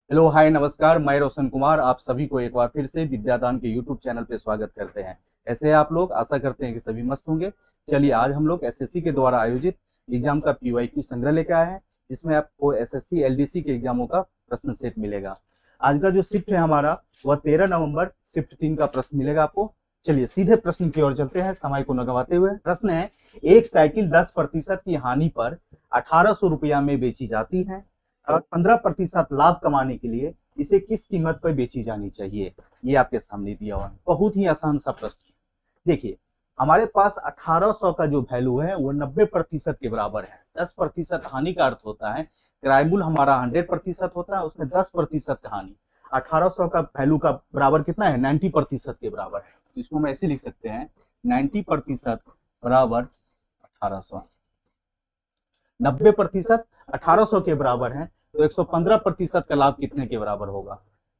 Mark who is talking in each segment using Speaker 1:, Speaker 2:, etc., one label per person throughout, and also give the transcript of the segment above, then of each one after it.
Speaker 1: Hello hi नमस्कार, मैं रोशन कुमार आप सभी को एक बार फिर से विद्यादान के यूट्यूब चैनल पे स्वागत करते हैं। ऐसे हैं आप लोग, आशा करते हैं कि सभी मस्त होंगे। चलिए आज हम लोग एसएससी के द्वारा आयोजित एग्जाम का पीवाईक्यू संग्रह लेकर आए हैं, जिसमें आपको एसएससी एलडीसी के एग्जामों का प्रश्न सेट मिलेगा। आज का जो शिफ्ट है हमारा वह 13 नवंबर शिफ्ट 3 का प्रश्न मिलेगा आपको। चलिए सीधे प्रश्न की ओर चलते हैं समय को न गवाते हुए। प्रश्न है, एक साइकिल 10% की हानि पर 1800 रुपया में बेची जाती है और 15% लाभ कमाने के लिए इसे किस कीमत पर बेची जानी चाहिए। ये आपके सामने दिया हुआ है, बहुत ही आसान सा प्रश्न है। देखिए हमारे पास 1800 का जो वैल्यू है वो 90% के बराबर है। 10% हानि का अर्थ होता है क्राइबुल हमारा 100% होता है, उसमें 10% का हानि। 1800 का वैल्यू का बराबर कितना है, 90% के बराबर है। तो इसको हम ऐसे लिख सकते हैं 90% बराबर 1800। 90% 1800 के बराबर है, तो 115% का लाभ कितने के बराबर होगा।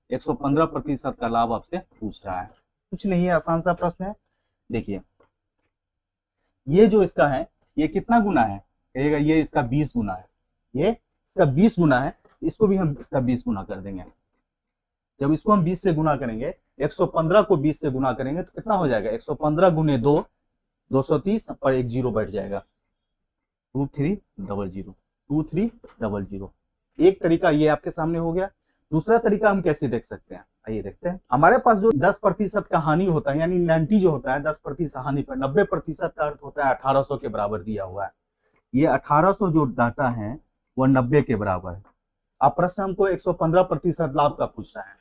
Speaker 1: 115% का लाभ आपसे पूछ रहा है, कुछ नहीं है, आसान सा प्रश्न है। देखिए ये जो इसका है ये कितना गुना है, कहिएगा ये इसका 20 गुना है, ये इसका 20 गुना है, इसको भी हम इसका 20 गुना कर देंगे। जब इसको हम 20 से गुना करेंगे, 115 को 20 से गुना करेंगे तो कितना हो जाएगा, 115 गुने 2 230 पर एक जीरो बैठ जाएगा, 2300 2300। एक तरीका ये आपके सामने हो गया। दूसरा तरीका हम कैसे देख सकते हैं, आइए देखते हैं। हमारे पास जो 10% का हानि होता है, यानी 90 जो होता है 10% हानि पर 90% का अर्थ होता है 1800 के बराबर दिया हुआ है। ये 1800 जो डाटा है वह 90 के बराबर है। अब प्रश्न हमको 115% लाभ का पूछ रहा है,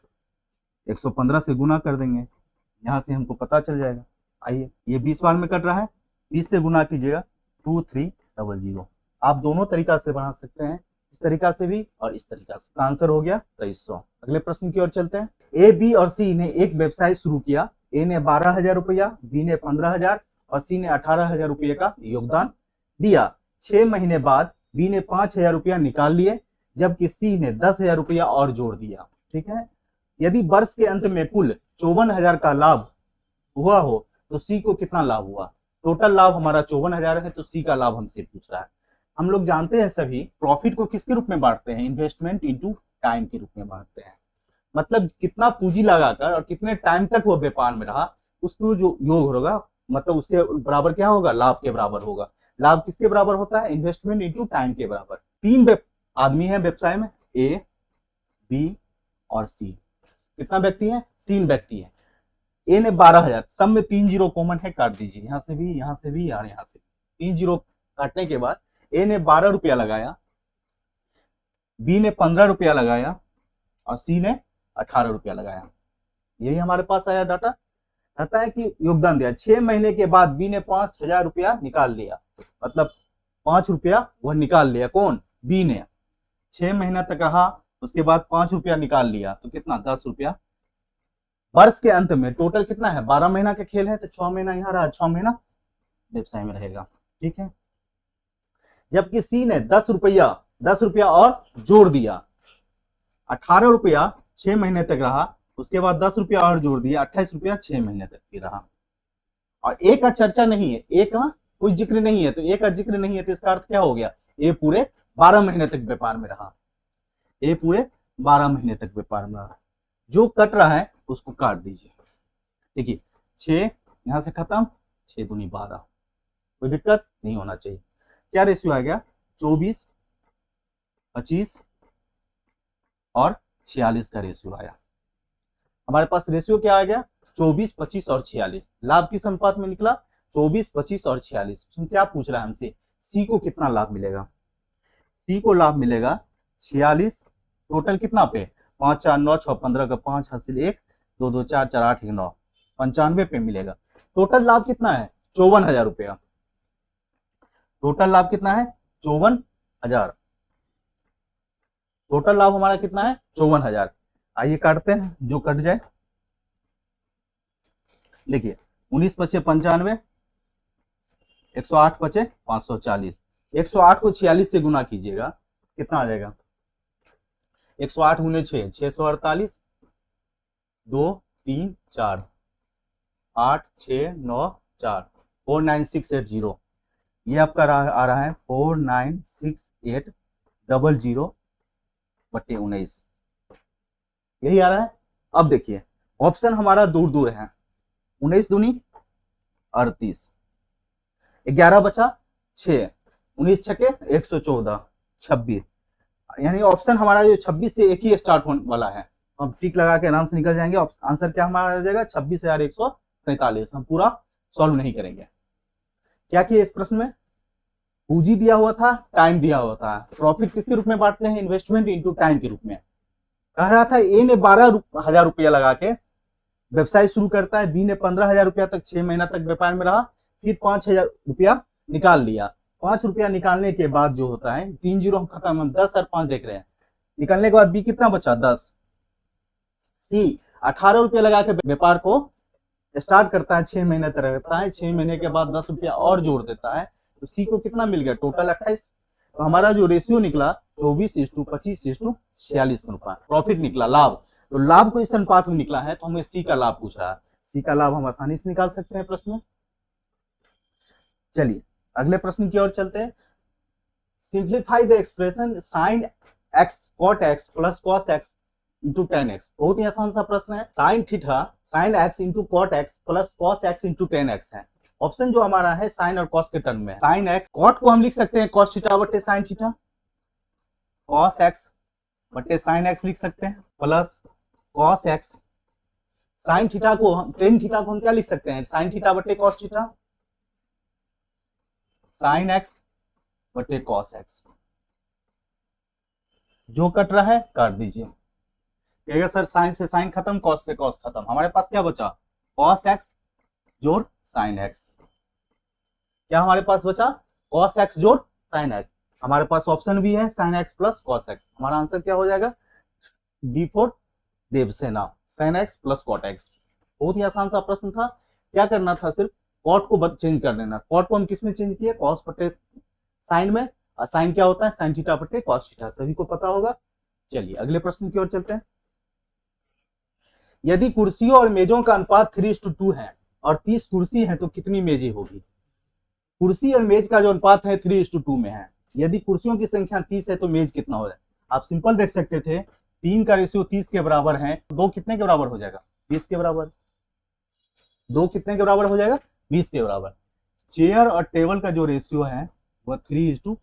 Speaker 1: 115 से गुना कर देंगे, यहाँ से हमको पता चल जाएगा। आइए ये 20 बार में कट रहा है, 20 से गुना कीजिएगा 2300। आप दोनों तरीका से बना सकते हैं, इस तरीका से भी और इस तरीका से। आंसर हो गया 2300। अगले प्रश्न की ओर चलते हैं। ए, बी और सी ने एक व्यवसाय शुरू किया। ए ने 12,000 रुपया, बी ने 15,000 और सी ने 18,000 रुपये का योगदान दिया। 6 महीने बाद बी ने 5,000 रुपया निकाल लिए, जबकि सी ने 10,000 रुपया और जोड़ दिया। ठीक है, यदि वर्ष के अंत में कुल 54,000 का लाभ हुआ हो तो सी को कितना लाभ हुआ। टोटल लाभ हमारा 54,000 है, तो सी का लाभ हमसे पूछ रहा है। हम लोग जानते हैं सभी प्रॉफिट को किसके रूप में बांटते हैं, इन्वेस्टमेंट इनटू टाइम के रूप में बांटते हैं। मतलब कितना पूंजी लगाकर और कितने टाइम तक वो व्यापार में रहा, उसको जो योग होगा मतलब उसके बराबर क्या होगा, लाभ के बराबर होगा। लाभ किसके बराबर होता है, इन्वेस्टमेंट इनटू टाइम के बराबर। तीन आदमी है व्यवसाय में, ए, बी और सी। कितना व्यक्ति है, 3 व्यक्ति है। ए ने 12,000, सब में 3 जीरो कॉमन है, काट दीजिए, यहाँ से भी यहाँ से भी और यहाँ से 3 जीरो काटने के बाद ए ने 12 रुपया लगाया, बी ने 15 रुपया लगाया और सी ने 18 रुपया लगाया। यही हमारे पास आया डाटा। कहता है कि योगदान दिया, 6 महीने के बाद बी ने 5,000 रुपया निकाल लिया, मतलब 5 रुपया वह निकाल लिया, कौन, बी ने। 6 महीना तक रहा, उसके बाद 5 रुपया निकाल लिया, तो कितना, 10 रुपया। वर्ष के अंत में टोटल कितना है, 12 महीना का खेल है, तो 6 महीना यहाँ रहा, 6 महीना व्यवसाय में रहेगा। ठीक है, जबकि सी ने 10 रुपया और जोड़ दिया। 18 रुपया 6 महीने तक रहा, उसके बाद 10 रुपया और जोड़ दिया, 28 रुपया 6 महीने तक भी रहा। और ए का चर्चा नहीं है, ए का कोई जिक्र नहीं है, तो ए का जिक्र नहीं है तो इसका अर्थ क्या हो गया, ए पूरे 12 महीने तक व्यापार में रहा। ए पूरे 12 महीने तक व्यापार में रहा। जो कट रहा है उसको काट दीजिए। देखिए 6 यहां से खत्म, 6 दूनी 12, कोई दिक्कत नहीं होना चाहिए। क्या रेशियो आ गया, 24, 25 और 46 का रेशियो आया। हमारे पास रेशियो क्या आ गया, 24, 25 और 46। लाभ किस अनुपात में निकला, 24, 25 और 46। क्या पूछ रहा है हमसे, सी को कितना लाभ मिलेगा। सी को लाभ मिलेगा 46, टोटल कितना पे, 5 4 9 6 15 का 5 हासिल 1 2 2 4 4 8 1 9, 95 पे मिलेगा। टोटल लाभ कितना है, 54,000 रुपया। टोटल लाभ कितना है, 54,000। टोटल लाभ हमारा कितना है, 54,000। आइए काटते हैं, जो कट जाए। देखिए 19 पचे 95, 108 पचे 540। 108 को 46 से गुना कीजिएगा, कितना आ जाएगा, 108 गुने 6 648, 2 3 4 8 6 9 4 49680। ये आपका आ रहा है 49680 बटे 19। यही आ रहा है। अब देखिए ऑप्शन हमारा दूर दूर है, 19 दूनी 38, 11 बचा 6, 19 छके 114, 26, यानी ऑप्शन हमारा जो 26 से एक ही स्टार्ट होने वाला है। हम टिक लगा के आराम से निकल जाएंगे। आंसर क्या हमारा आ जाएगा 26,143। हम पूरा सॉल्व नहीं करेंगे। क्या किया इस प्रश्न में, पूंजी दिया हुआ था, टाइम दिया हुआ था, प्रॉफिट किसके रूप में बांटते हैं, इन्वेस्टमेंट इनटू टाइम के रूप में। कह रहा था ए ने 12,000 रुपया लगा के व्यवसाय शुरू करता है, बी ने 15,000 रुपया तक 6 महीना तक व्यापार में रहा, फिर 5,000 रुपया निकाल लिया। 5 रुपया निकालने के बाद जो होता है 3 जीरो हम खत्म, हम 10 और 5 देख रहे हैं। निकालने के बाद बी कितना बचा 10। सी 18 रुपया लगा के व्यापार को स्टार्ट करता है, 6 महीने तक रहता है, 6 महीने के बाद 10 रुपया और जोड़ देता है, तो सी को कितना मिल गया टोटल 28। तो हमारा जो रेशियो निकला 24:25:46 का अनुपात प्रॉफिट निकला, लाभ। तो लाभ को इस अनुपात में निकला है, तो हमें सी का लाभ पूछ रहा है। सी का लाभ हम आसानी से निकाल सकते हैं प्रश्न में। चलिए अगले प्रश्न की ओर चलते हैं। Simplify the expression sine x cot x plus cos x into tan x. बहुत ही आसान सा प्रश्न है। Sine theta sine x into cot x plus cos x into tan x है। ऑप्शन जो हमारा है साइन और कॉस के टर्म में। साइन एक्स कॉट को हम लिख सकते हैं कॉस थीटा बटे साइन थीटा, कॉस एक्स बटे साइन एक्स लिख सकते हैं, plus cos x sine theta को हम टेन थीटा को हम क्या लिख सकते हैं, साइन थीटा बटे कॉस थीटा, साइन एक्स बटे कॉस एक्स। जो कट रहा है काट दीजिए। कहेगा सर साइन से साइन खत्म, कॉस से कॉस खत्म, हमारे पास क्या बचा कॉस एक्स जोड़ साइन एक्स। क्या हमारे पास बचा कॉस एक्स जोड़ साइन एक्स। हमारे पास ऑप्शन भी है sine x plus cos x. हमारा आंसर क्या हो जाएगा D for Devsena, sine x plus cot x. बहुत ही आसान सा प्रश्न था। क्या करना था, सिर्फ कॉट को चेंज कर देना। कॉट को हम किस में चेंज किए, कॉस बटे साइन में, और साइन क्या होता है साइन थीटा बटे कॉस थीटा, सभी को पता होगा। चलिए अगले प्रश्न की ओर चलते हैं। यदि कुर्सियों और मेजों का अनुपात 3:2 है और 30 कुर्सी है तो कितनी मेजें होगी। कुर्सी और मेज का जो अनुपात है 3:2 में है। यदि कुर्सियों की संख्या 30 है तो मेज कितना हो जाए। आप सिंपल देख सकते थे 3 का रेशियो 30 के बराबर है, 2 कितने के बराबर हो जाएगा 20 के बराबर। 2 कितने के बराबर हो जाएगा 20 के बराबर। चेयर और टेबल का जो रेशियो है वह 3:2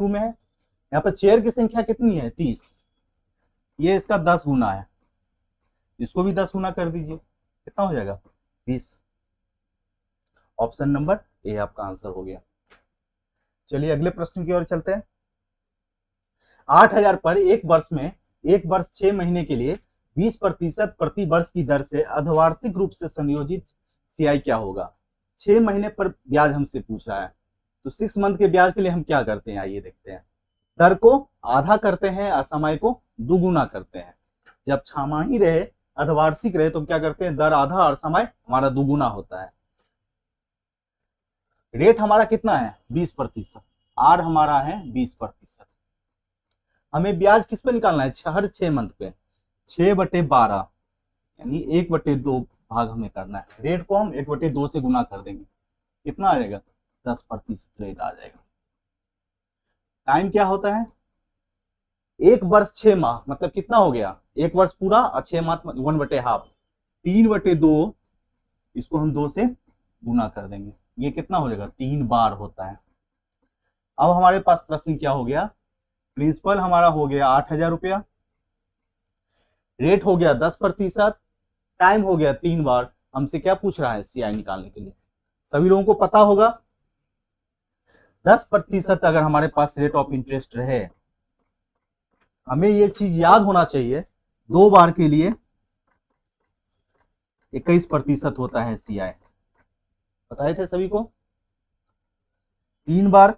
Speaker 1: में है। यहाँ पर चेयर की संख्या कितनी है 30, ये इसका 10 गुना है, इसको भी 10 गुना कर दीजिए, कितना हो जाएगा 20। ऑप्शन नंबर ए आपका आंसर हो गया। चलिए अगले प्रश्न की ओर चलते हैं। 8,000 पर एक वर्ष में एक वर्ष 6 महीने के लिए 20% प्रति वर्ष की दर से अर्धवार्षिक रूप से संयोजित सीआई क्या होगा। 6 महीने पर ब्याज हमसे पूछ रहा है, तो 6 मंथ के ब्याज के लिए हम क्या करते हैं, आइए देखते हैं। दर को आधा करते हैं और समय को दुगुना करते हैं। जब छमाही रहे अर्धवार्षिक रहे तो हम क्या करते हैं, दर आधा और समय हमारा दुगुना होता है। रेट हमारा कितना है 20%, आर हमारा है 20%। हमें ब्याज किस पे निकालना है, हर 6 मंथ पे, 6/12 यानी 1/2 भाग हमें करना है। रेट को हम 1/2 से गुना कर देंगे, कितना आ जाएगा 10% रेट आ जाएगा। टाइम क्या होता है, एक वर्ष 6 माह मतलब कितना हो गया, एक वर्ष पूरा और 6 माह 1/2, 3/2 इसको हम 2 से गुना कर देंगे, ये कितना हो जाएगा 3 बार होता है। अब हमारे पास प्रश्न क्या हो गया, प्रिंसिपल हमारा हो गया 8,000 रुपया, रेट हो गया 10%, टाइम हो गया 3 बार। हमसे क्या पूछ रहा है सीआई निकालने के लिए। सभी लोगों को पता होगा 10% अगर हमारे पास रेट ऑफ इंटरेस्ट रहे, हमें ये चीज याद होना चाहिए 2 बार के लिए 21% होता है सीआई, बताए थे सभी को। 3 बार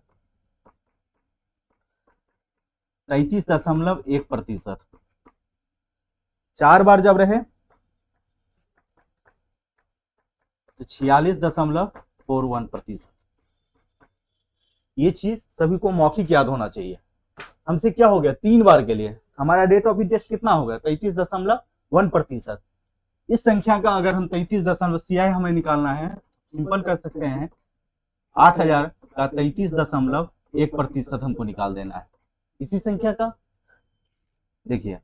Speaker 1: 33.1%, 4 बार जब रहे तो 46.41%। ये चीज सभी को मौखिक याद होना चाहिए। हमसे क्या हो गया 3 बार के लिए हमारा रेट ऑफ इंटरेस्ट कितना होगा 33.1%। इस संख्या का अगर हम 33 सीआई हमें निकालना है, सिंपल कर सकते हैं 8,000 का 33.1% हमको निकाल देना है। इसी संख्या का देखिए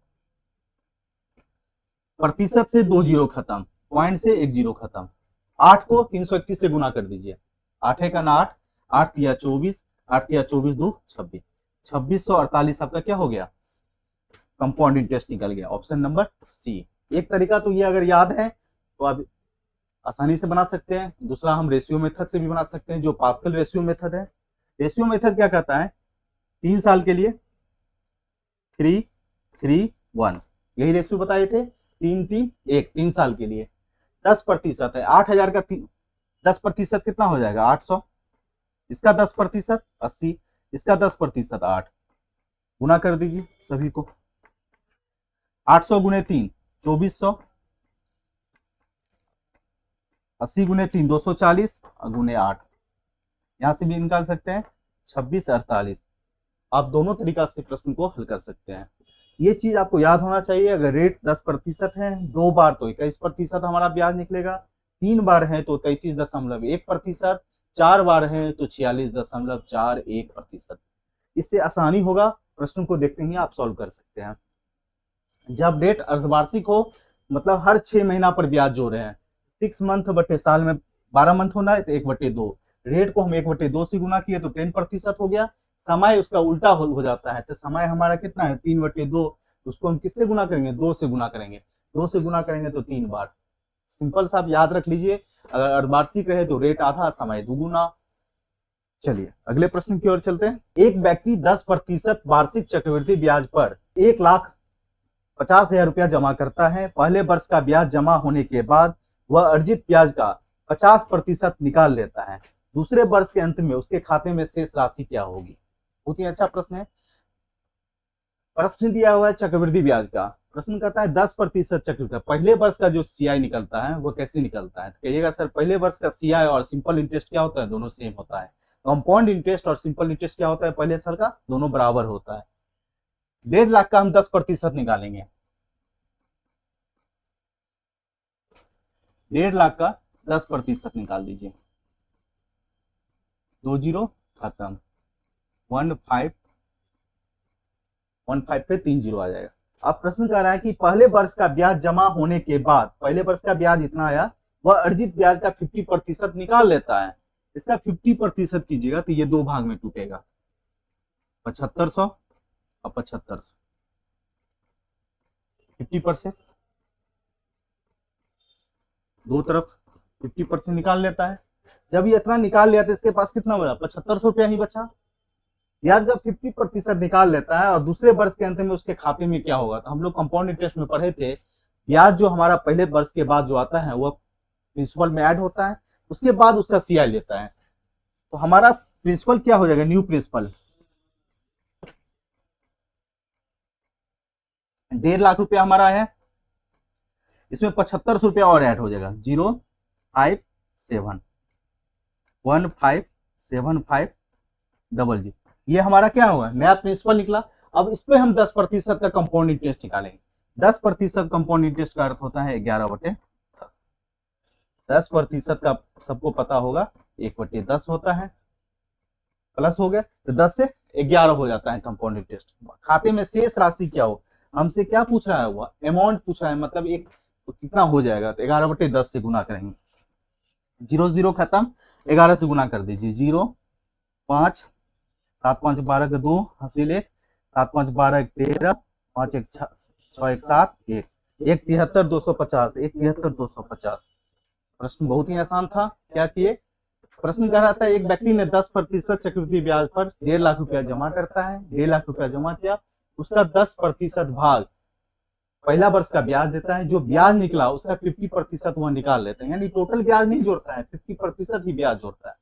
Speaker 1: प्रतिशत से 2 जीरो खत्म, पॉइंट से 1 जीरो खत्म। 8 को 331 से गुना कर दीजिए, 8 है का ना 8, 8 तिया 24, 8 तिया 24 2 26, 2648 आपका क्या हो गया, कंपाउंड इंटरेस्ट निकल गया। Option number c. एक तरीका तो ये अगर याद है तो आप आसानी से बना सकते हैं, दूसरा हम रेशियो मेथड से भी बना सकते हैं, जो पास्कल रेशियो मेथड है। रेशियो मेथड क्या कहता है, 3 साल के लिए 3 3 1, यही रेशियो बताए थे, 3 3 1, 3 साल के लिए 10% है, 8000 का 10% कितना हो जाएगा, 800, इसका 10% 80, इसका 10% 8, गुना कर दीजिए सभी को, 800 गुने 3 2400, 80 गुने 3 240 और गुने 8, यहां से भी निकाल सकते हैं 2648। आप दोनों तरीका से प्रश्न को हल कर सकते हैं। ये चीज आपको याद होना चाहिए, अगर रेट 10% है, 2 बार तो 21% हमारा ब्याज निकलेगा, 3 बार है तो 33.1%, 4 बार है तो 46.41%। इससे आसानी होगा, प्रश्न को देखते ही आप सॉल्व कर सकते हैं। जब रेट अर्धवार्षिक हो, मतलब हर 6 महीना पर ब्याज जोड़ रहे हैं, 6 मंथ बटे साल में 12 मंथ होना है तो 1/2, रेट को हम 1/2 से गुना किए तो 10% हो गया। समय उसका उल्टा हो जाता है, तो समय हमारा कितना है 3/2, उसको हम किससे गुना करेंगे, 2 से गुना करेंगे, 2 से गुना करेंगे तो 3 बार। सिंपल सा आप याद रख लीजिए, अगर अर्धवार्षिक रहे तो रेट आधा, समय दुगुना। चलिए अगले प्रश्न की ओर चलते हैं। एक व्यक्ति 10% वार्षिक चक्रवृद्धि ब्याज पर 1,50,000 रुपया जमा करता है। पहले वर्ष का ब्याज जमा होने के बाद वह अर्जित ब्याज का 50% निकाल लेता है। दूसरे वर्ष के अंत में उसके खाते में शेष राशि क्या होगी। बहुत ही अच्छा प्रश्न है। प्रश्न दिया हुआ है चक्रवृद्धि ब्याज का, प्रश्न करता है 10% चक्रवृद्धि, पहले वर्ष का जो सीआई निकलता है वो कैसे निकलता है। तो कहिएगा सर पहले वर्ष का सीआई और सिंपल इंटरेस्ट क्या होता है, दोनों सेम होता है। कंपाउंड इंटरेस्ट और सिंपल इंटरेस्ट क्या होता है, पहले साल का, दोनों बराबर होता है। 1.5 लाख का हम 10% निकालेंगे, 1.5 लाख का 10% निकाल दीजिए, 2 जीरो खत्म, 15 पे 3 जीरो आ जाएगा। अब प्रश्न कर रहा है कि पहले वर्ष का ब्याज जमा होने के बाद, पहले वर्ष का ब्याज इतना आया, वह अर्जित ब्याज का 50% निकाल लेता है। इसका 50% कीजिएगा तो ये 2 भाग में टूटेगा, 7500 और 7500, 50% दो तरफ 50% निकाल लेता है। जब ये इतना निकाल लिया तो इसके पास कितना बचा, 7500 रुपया ही बचा। ब्याज का 50% निकाल लेता है और दूसरे वर्ष के अंत में उसके खाते में क्या होगा। तो हम लोग कंपाउंड इंटरेस्ट में पढ़े थे, ब्याज जो हमारा पहले वर्ष के बाद जो आता है वह प्रिंसिपल में ऐड होता है, उसके बाद उसका सीआई लेता है। तो हमारा प्रिंसिपल क्या हो जाएगा, न्यू प्रिंसिपल 1.5 लाख रुपया हमारा है, इसमें 7500 रुपया और ऐड हो जाएगा, 057 157500, ये हमारा क्या होगा, नया प्रिंसिपल निकला। अब इस पे हम 10% का कंपाउंड इंटरेस्ट निकालेंगे। 10% कंपाउंड इंटरेस्ट का अर्थ होता है 11/10। 10% का सबको पता होगा 1/10 होता है, प्लस हो गया तो 10 से 11 हो जाता है कंपाउंड इंटरेस्ट। खाते में शेष राशि क्या हो, हमसे क्या पूछ रहा है, हुआ अमाउंट पूछ रहा है, मतलब एक तो कितना हो जाएगा, तो 11/10 से गुना करेंगे, 0 0 खत्म, 11 से गुना कर दीजिए, 0 5 7 5 12 के 2 हासिल 1, 7 5 12 13, 5 1 6 1 7 1, 1 73 250, 1 73 250। प्रश्न बहुत ही आसान था। क्या किए, प्रश्न कह रहा था एक व्यक्ति ने 10% चक्रवृद्धि ब्याज पर 1.5 लाख रुपया जमा करता है, 1.5 लाख रुपया जमा किया, उसका 10% भाग पहला वर्ष का ब्याज देता है, जो ब्याज निकला उसका 50% वह निकाल लेते हैं, यानी टोटल ब्याज नहीं जोड़ता है, 50% ही ब्याज जोड़ता है।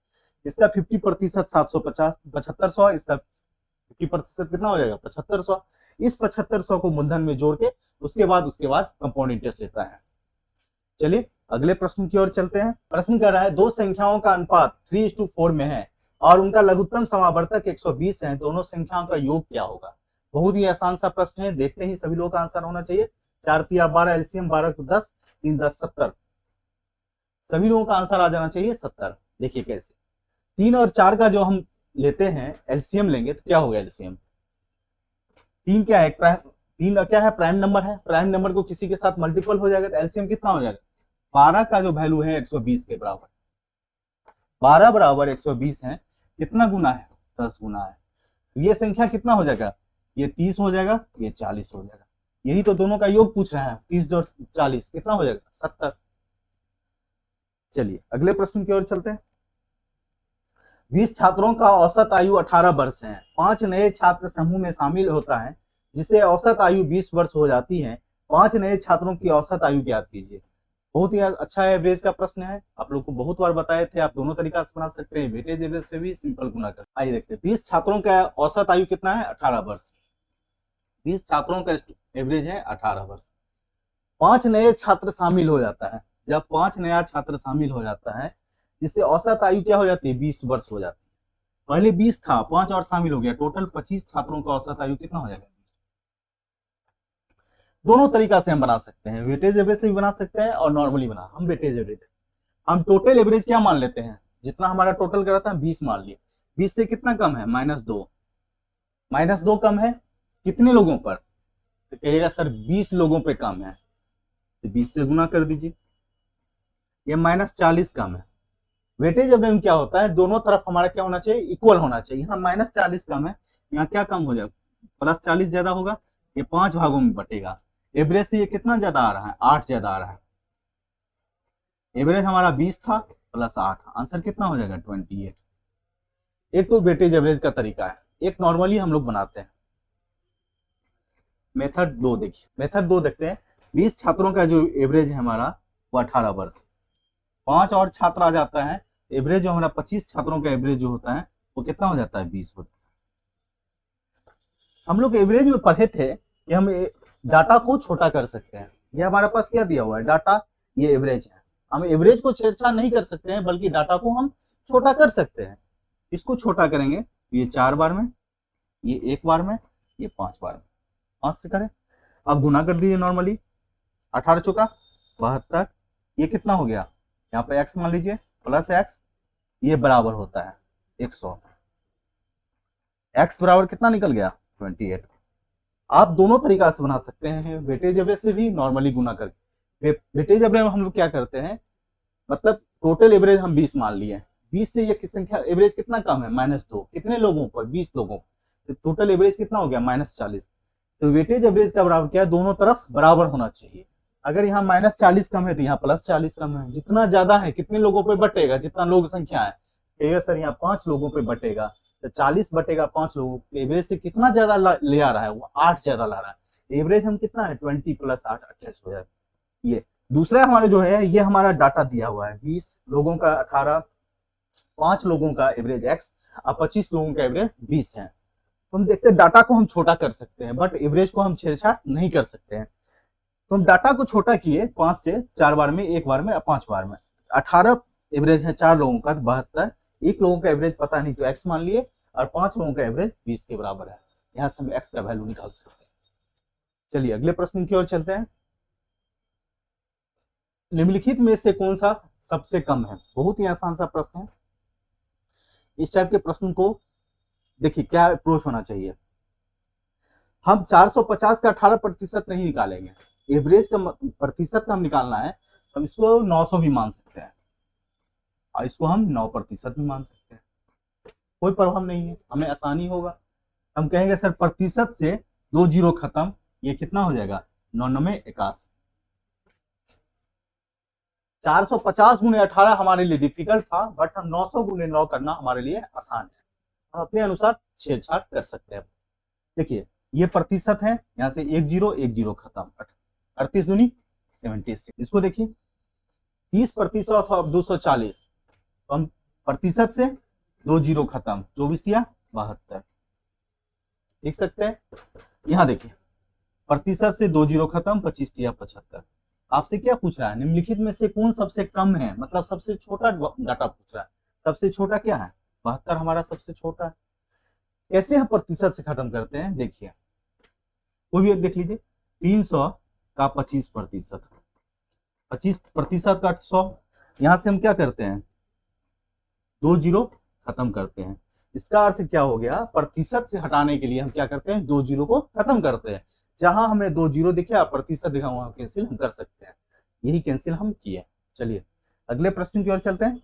Speaker 1: इसका 50% 750 7500, इसका 50% कितना हो जाएगा 7500। इस 7500 को मूलधन में जोड़ के उसके बाद कंपाउंड इंटरेस्ट लेता है। चलिए अगले प्रश्न की ओर चलते हैं। प्रश्न कर रहा है दो संख्याओं का अनुपात 3:4 में है और उनका लघुत्तम समावर्तक 120 है, दोनों संख्याओं का योग क्या होगा। बहुत ही आसान सा प्रश्न है, देखते ही सभी लोगों का आंसर होना चाहिए। 4 तिया 12, एलसीएम 12 को 10, 3 10 70, सभी लोगों का आंसर आ जाना चाहिए 70। देखिए कैसे, 3 और 4 का जो हम लेते हैं एलसीएम लेंगे तो क्या होगा, एलसीएम 3 क्या है, 3 क्या है, प्राइम नंबर है, प्राइम नंबर को किसी के साथ मल्टीपल हो जाएगा तो एलसीएम कितना हो जाएगा, 12 का जो वैल्यू है 120 के बराबर, 12 बराबर 120 है, कितना गुना है, 10 गुना है। तो ये संख्या कितना हो जाएगा, ये 30 हो जाएगा, ये 40 हो जाएगा। यही तो दोनों का योग पूछ रहे हैं, 30 जोड़ 40 कितना हो जाएगा, 70। चलिए अगले प्रश्न की ओर चलते हैं। 20 छात्रों का औसत आयु 18 वर्ष है, 5 नए छात्र समूह में शामिल होता है जिसे औसत आयु 20 वर्ष हो जाती है। 5 नए छात्रों की औसत आयु ज्ञात कीजिए। बहुत ही अच्छा एवरेज का प्रश्न है, आप लोग को बहुत बार बताए थे, आप दोनों तरीका से बना सकते हैं, वेटेज एवरेज से भी, सिंपल गुना कर। आइए देखते हैं, 20 छात्रों का औसत आयु कितना है, 18 वर्ष। 20 छात्रों का एवरेज है 18 वर्ष। 5 नए छात्र शामिल हो जाता है, जब 5 नया छात्र शामिल हो जाता है जिससे औसत आयु क्या हो जाती है, 20 वर्ष हो जाती है। पहले 20 था, 5 और शामिल हो गया, टोटल 25 छात्रों का औसत आयु कितना हो जाएगा। दोनों तरीका से हम बना सकते हैं, वेटेज एवरेज से भी बना सकते हैं और नॉर्मली बना। हम वेटेज एवरेज, हम टोटल एवरेज क्या मान लेते हैं, जितना हमारा टोटल करा था 20 मान लिए, 20 से कितना कम है, -2, -2 कम है कितने लोगों पर, तो कहिएगा सर 20 लोगों पे कम है, तो 20 से गुना कर दीजिए। ये -40 कम है। वेटेज एवरेज क्या होता है, दोनों तरफ हमारा क्या होना चाहिए, इक्वल होना चाहिए। यहाँ -40 कम है, यहाँ क्या कम हो जाएगा, +40 ज्यादा होगा, ये 5 भागों में बटेगा। एवरेज से ये कितना ज्यादा आ रहा है, 8 ज्यादा आ रहा है। एवरेज हमारा 20 था +8, आंसर कितना हो जाएगा, 28। एक तो वेटेज एवरेज का तरीका है, एक नॉर्मली हम लोग बनाते हैं। मेथड 2 देखिए, मेथड 2 देखते हैं। 20 छात्रों का जो एवरेज है हमारा वो 18 वर्ष, 5 और छात्र आ जाता है, एवरेज जो हमारा 25 छात्रों का एवरेज जो होता है वो कितना हो जाता है, 20 होता है। हम लोग एवरेज में पढ़े थे कि हम डाटा को छोटा कर सकते हैं। ये हमारे पास क्या दिया हुआ है, डाटा, ये एवरेज है। हम एवरेज को छेड़छाड़ नहीं कर सकते हैं, बल्कि डाटा को हम छोटा कर सकते हैं। इसको छोटा करेंगे तो ये 4 बार में, ये 1 बार में, ये 5 बार में, 5 से करें। अब गुना कर दीजिए नॉर्मली, 18 चौका 72, ये कितना हो गया, यहाँ पे x मान लीजिए, +x, ये बराबर होता है 100। x बराबर कितना निकल गया, 28। आप दोनों तरीका से बना सकते हैं, वेटेज एवरेज से भी, नॉर्मली गुना करके। वेटेज एवरेज हम लोग क्या करते हैं, मतलब टोटल एवरेज हम 20 मान लिए, 20 से ये संख्या एवरेज कितना कम है, -2, कितने लोगों पर, 20 लोगों पर, तो टोटल एवरेज कितना हो गया, -40। तो वेटेज एवरेज का बराबर क्या है, दोनों तरफ बराबर होना चाहिए। अगर यहाँ -40 कम है तो यहाँ +40 कम है। जितना ज्यादा है कितने लोगों पे बटेगा, जितना लोग संख्या है, कहिएगा सर यहाँ 5 लोगों पे बटेगा, तो 40 बटेगा 5 लोगों, एवरेज से कितना ज्यादा ले आ रहा है, वो 8 ज्यादा ला रहा है। एवरेज हम कितना है, 20 + 8 28 हो जाएगा। ये दूसरा हमारा जो है, ये हमारा डाटा दिया हुआ है, 20 लोगों का 18, 5 लोगों का एवरेज x और 25 लोगों का एवरेज 20 है। तो हम देखते हैं डाटा को हम छोटा कर सकते हैं, बट एवरेज को हम छेड़छाड़ नहीं कर सकते हैं। तो हम डाटा को छोटा किए, 5 से 4 बार में, 1 बार में, 5 बार में। 18 एवरेज है 4 लोगों का, 72, 1 लोगों का एवरेज पता नहीं तो x मान लिए, और 5 लोगों का एवरेज 20 के बराबर है। यहाँ से हम x का वैल्यू निकाल सकते हैं। चलिए अगले प्रश्न की ओर चलते हैं। निम्नलिखित में से कौन सा सबसे कम है, बहुत ही आसान सा प्रश्न है। इस टाइप के प्रश्न को देखिए क्या अप्रोच होना चाहिए। हम 450 का 18% नहीं निकालेंगे, एवरेज का प्रतिशत का हम निकालना है, हम इसको 900 भी मान सकते हैं, और इसको हम 9% भी मान सकते हैं, कोई प्रॉब्लम नहीं है, हमें आसानी होगा। हम कहेंगे सर प्रतिशत से 2 जीरो खत्म, ये कितना हो जाएगा, 9981। 450 गुने 18 हमारे लिए डिफिकल्ट था, बट हम 900 गुने 9 करना हमारे लिए आसान है, हम अपने अनुसार छेड़छाड़ कर सकते हैं। देखिए ये प्रतिशत है, यहाँ से 1 0 खत्म, 38 दूनी 76। इसको देखिए 30% और 240, तो हम प्रतिशत से 2 जीरो खत्म, 24 दिया 72, लिख सकते हैं। यहाँ देखिए प्रतिशत से 2 जीरो खत्म, 25 दिया 75। आपसे क्या पूछ रहा है, निम्नलिखित में से कौन सबसे कम है, मतलब सबसे छोटा डाटा पूछ रहा है। सबसे छोटा क्या है, 72 हमारा सबसे छोटा है। कैसे हम प्रतिशत से खत्म करते हैं, देखिए कोई भी एक देख लीजिए, 300 का 25%, 25% का 100, यहां से हम क्या करते हैं, 2 जीरो खत्म करते हैं। इसका अर्थ क्या हो गया, प्रतिशत से हटाने के लिए हम क्या करते हैं, 2 जीरो को खत्म करते हैं। जहां हमें 2 जीरो दिखे और प्रतिशत दिखा वहां कैंसिल हम कर सकते हैं, यही कैंसिल हम किए। चलिए अगले प्रश्न की ओर चलते हैं।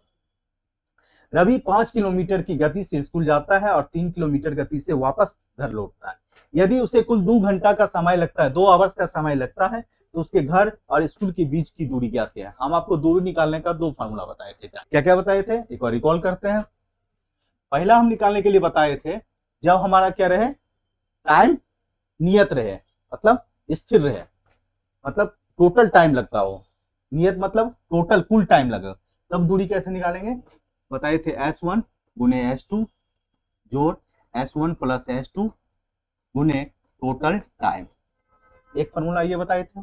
Speaker 1: रवि 5 किलोमीटर की गति से स्कूल जाता है और 3 किलोमीटर गति से वापस घर लौटता है। यदि उसे कुल 2 घंटा का समय लगता है, 2 आवर्स का समय लगता है, तो उसके घर और स्कूल के बीच की दूरी क्या है। हम आपको दूरी निकालने का 2 फार्मूला बताए थे। क्या क्या बताए थे, एक बार रिकॉल करते हैं। पहला हम निकालने के लिए बताए थे जब हमारा क्या रहे, टाइम नियत रहे, मतलब स्थिर रहे, मतलब टोटल टाइम लगता हो, नियत मतलब टोटल कुल टाइम लगे, तब दूरी कैसे निकालेंगे बताए थे। S1 गुने S2 जोड़ S1 प्लस S2 गुने टोटल टाइम, एक फॉर्मूला ये बताए थे।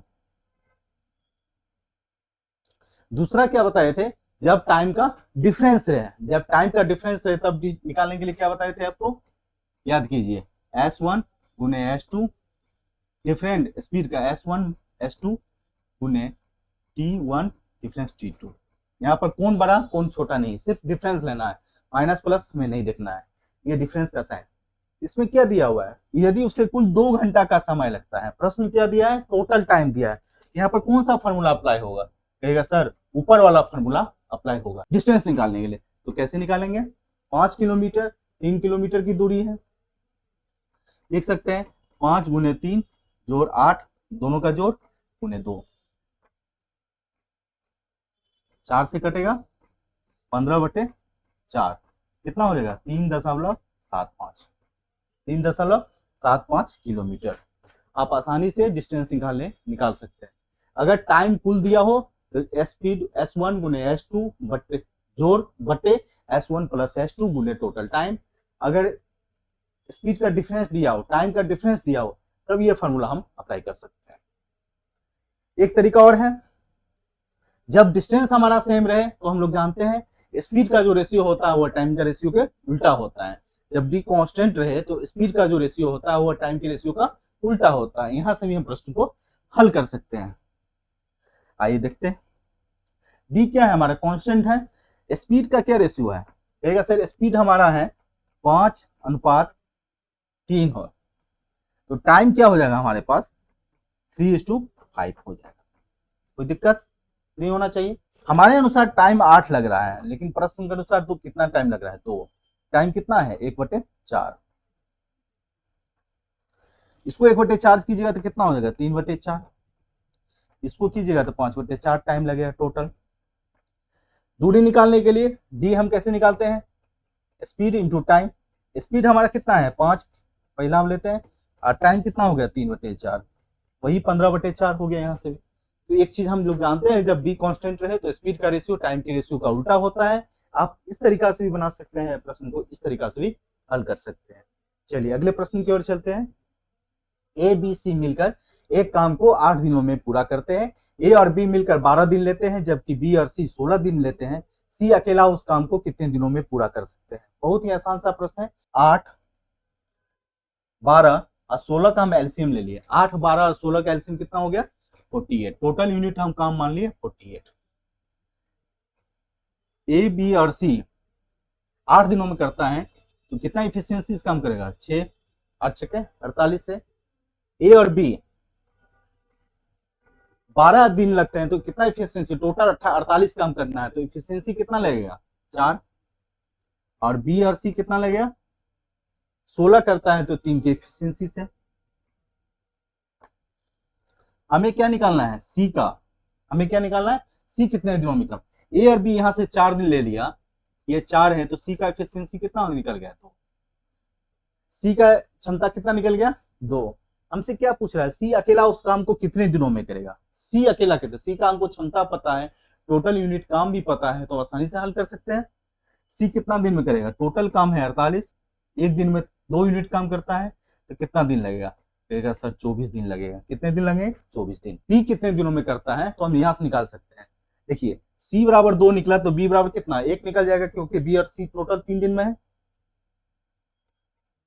Speaker 1: दूसरा क्या बताए थे, जब टाइम का डिफरेंस रहे, जब टाइम का डिफरेंस रहे तब निकालने के लिए क्या बताए थे आपको, याद कीजिए। S1 गुने S2 डिफरेंट स्पीड का S1 S2 गुने T1 डिफरेंस T2। यहाँ पर कौन बड़ा कौन छोटा नहीं, सिर्फ डिफरेंस लेना है, माइनस प्लस हमें नहीं देखना है, ये डिफरेंस का साइन। इसमें क्या दिया हुआ है, यदि उसे कुल 2 घंटा का समय लगता है, प्रश्न क्या दिया है, टोटल टाइम दिया है। यहाँ पर कौन सा फॉर्मूला अप्लाई होगा, कहेगा सर ऊपर वाला फॉर्मूला अप्लाई होगा डिस्टेंस निकालने के लिए। तो कैसे निकालेंगे, 5 किलोमीटर 3 किलोमीटर की दूरी है, लिख सकते हैं 5 गुने 3 जोड़ 8 दोनों का जोड़ गुने 2, 4 से कटेगा 15/4 कितना हो जाएगा 3.75 3.75 किलोमीटर। आप आसानी से डिस्टेंस निकाल सकते हैं। अगर टाइम कुल दिया हो तो स्पीड S1 गुने S2 बटे जोड़ बटे S1 प्लस S2 गुने टोटल टाइम। अगर स्पीड का डिफरेंस दिया हो, टाइम का डिफरेंस दिया हो, तब ये फॉर्मूला हम अप्लाई कर सकते हैं। एक तरीका और है, जब डिस्टेंस हमारा सेम रहे तो हम लोग जानते हैं स्पीड का जो रेशियो होता है वो टाइम का रेशियो के उल्टा होता है। जब डी कांस्टेंट रहे तो स्पीड का जो रेशियो होता है वो टाइम के रेशियो का उल्टा होता है। यहां से भी हम प्रश्न को हल कर सकते हैं। आइए देखते हैं, डी क्या है हमारा कांस्टेंट है, स्पीड का क्या रेशियो है, कहेगा सर स्पीड हमारा है 5:3 हो, तो टाइम क्या हो जाएगा हमारे पास 3:5 हो जाएगा। कोई दिक्कत नहीं होना चाहिए। हमारे अनुसार टाइम 8 लग रहा है, लेकिन प्रश्न के अनुसार तो कितना टाइम लग रहा है, तो टाइम कितना है 1/4। इसको 1/4 कीजिएगा तो कितना हो जाएगा 3/4, इसको कीजिएगा तो 5/4 टाइम लगेगा टोटल। दूरी निकालने के लिए डी हम कैसे निकालते हैं, स्पीड इंटू टाइम। स्पीड हमारा कितना है 5 पहला हम लेते हैं, और टाइम कितना हो गया 3/4, वही 15/4 हो गया यहाँ से। तो एक चीज हम लोग जानते हैं, जब डी कांस्टेंट रहे तो स्पीड का रेशियो टाइम के रेशियो का उल्टा होता है। आप इस तरीका से भी बना सकते हैं प्रश्न को, इस तरीका से भी हल कर सकते हैं। चलिए अगले प्रश्न की ओर चलते हैं। ए बी सी मिलकर एक काम को 8 दिनों में पूरा करते हैं। ए और बी मिलकर 12 दिन लेते हैं, जबकि बी और सी 16 दिन लेते हैं। सी अकेला उस काम को कितने दिनों में पूरा कर सकते हैं। बहुत ही आसान सा प्रश्न है। 8, 12 और 16 का हम एलसीएम ले लिए। 8, 12 और 16 का एलसीएम कितना हो गया 48। टोटल यूनिट हम काम मान लिए 48। ए बी और सी 8 दिनों में करता है तो कितना इफिशियंसी इस काम करेगा 6 8 छके 48 से। ए और बी 12 दिन लगते हैं तो कितना इफिशियंसी टोटल 48 काम करना है, तो इफिशियंसी कितना लगेगा 4। और बी और सी कितना लगेगा 16 करता है तो 3 की इफिशियंसी से। हमें क्या निकालना है सी का, हमें क्या निकालना है सी कितने दिनों में कम। ए और बी यहां से 4 दिन ले लिया, ये 4 है तो सी का एफिशिएंसी कितना निकल गया, तो सी का क्षमता कितना निकल गया 2। हमसे क्या पूछ रहा है सी अकेला उस काम को कितने दिनों में करेगा। सी अकेला कितने, सी का हमको क्षमता पता है, टोटल यूनिट काम भी पता है, तो आसानी से हल कर सकते हैं। सी कितना दिन में करेगा, टोटल काम है 48, एक दिन में 2 यूनिट काम करता है तो कितना दिन लगेगा, कहेगा सर 24 दिन लगेगा। कितने दिन लगेंगे 24 दिन। बी कितने दिनों में करता है तो हम यहां से निकाल सकते हैं। देखिए सी बराबर 2 निकला तो बी बराबर कितना 1 निकल जाएगा, क्योंकि बी और सी टोटल 3 दिन में है,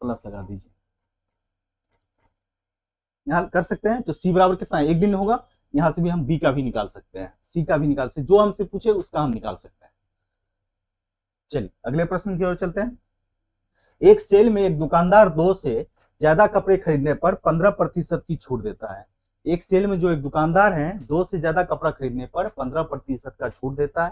Speaker 1: प्लस लगा दीजिए। यहां कर सकते हैं तो सी बराबर कितना 1 दिन होगा। यहां से भी हम बी का भी निकाल सकते हैं, सी का भी निकाल सकते हैं, जो हमसे पूछे उसका हम निकाल सकते हैं। चलिए अगले प्रश्न की ओर चलते हैं। एक सेल में एक दुकानदार 2 से ज्यादा कपड़े खरीदने पर 15% की छूट देता है। एक सेल में जो एक दुकानदार है 2 से ज्यादा कपड़ा खरीदने पर 15% का छूट देता है।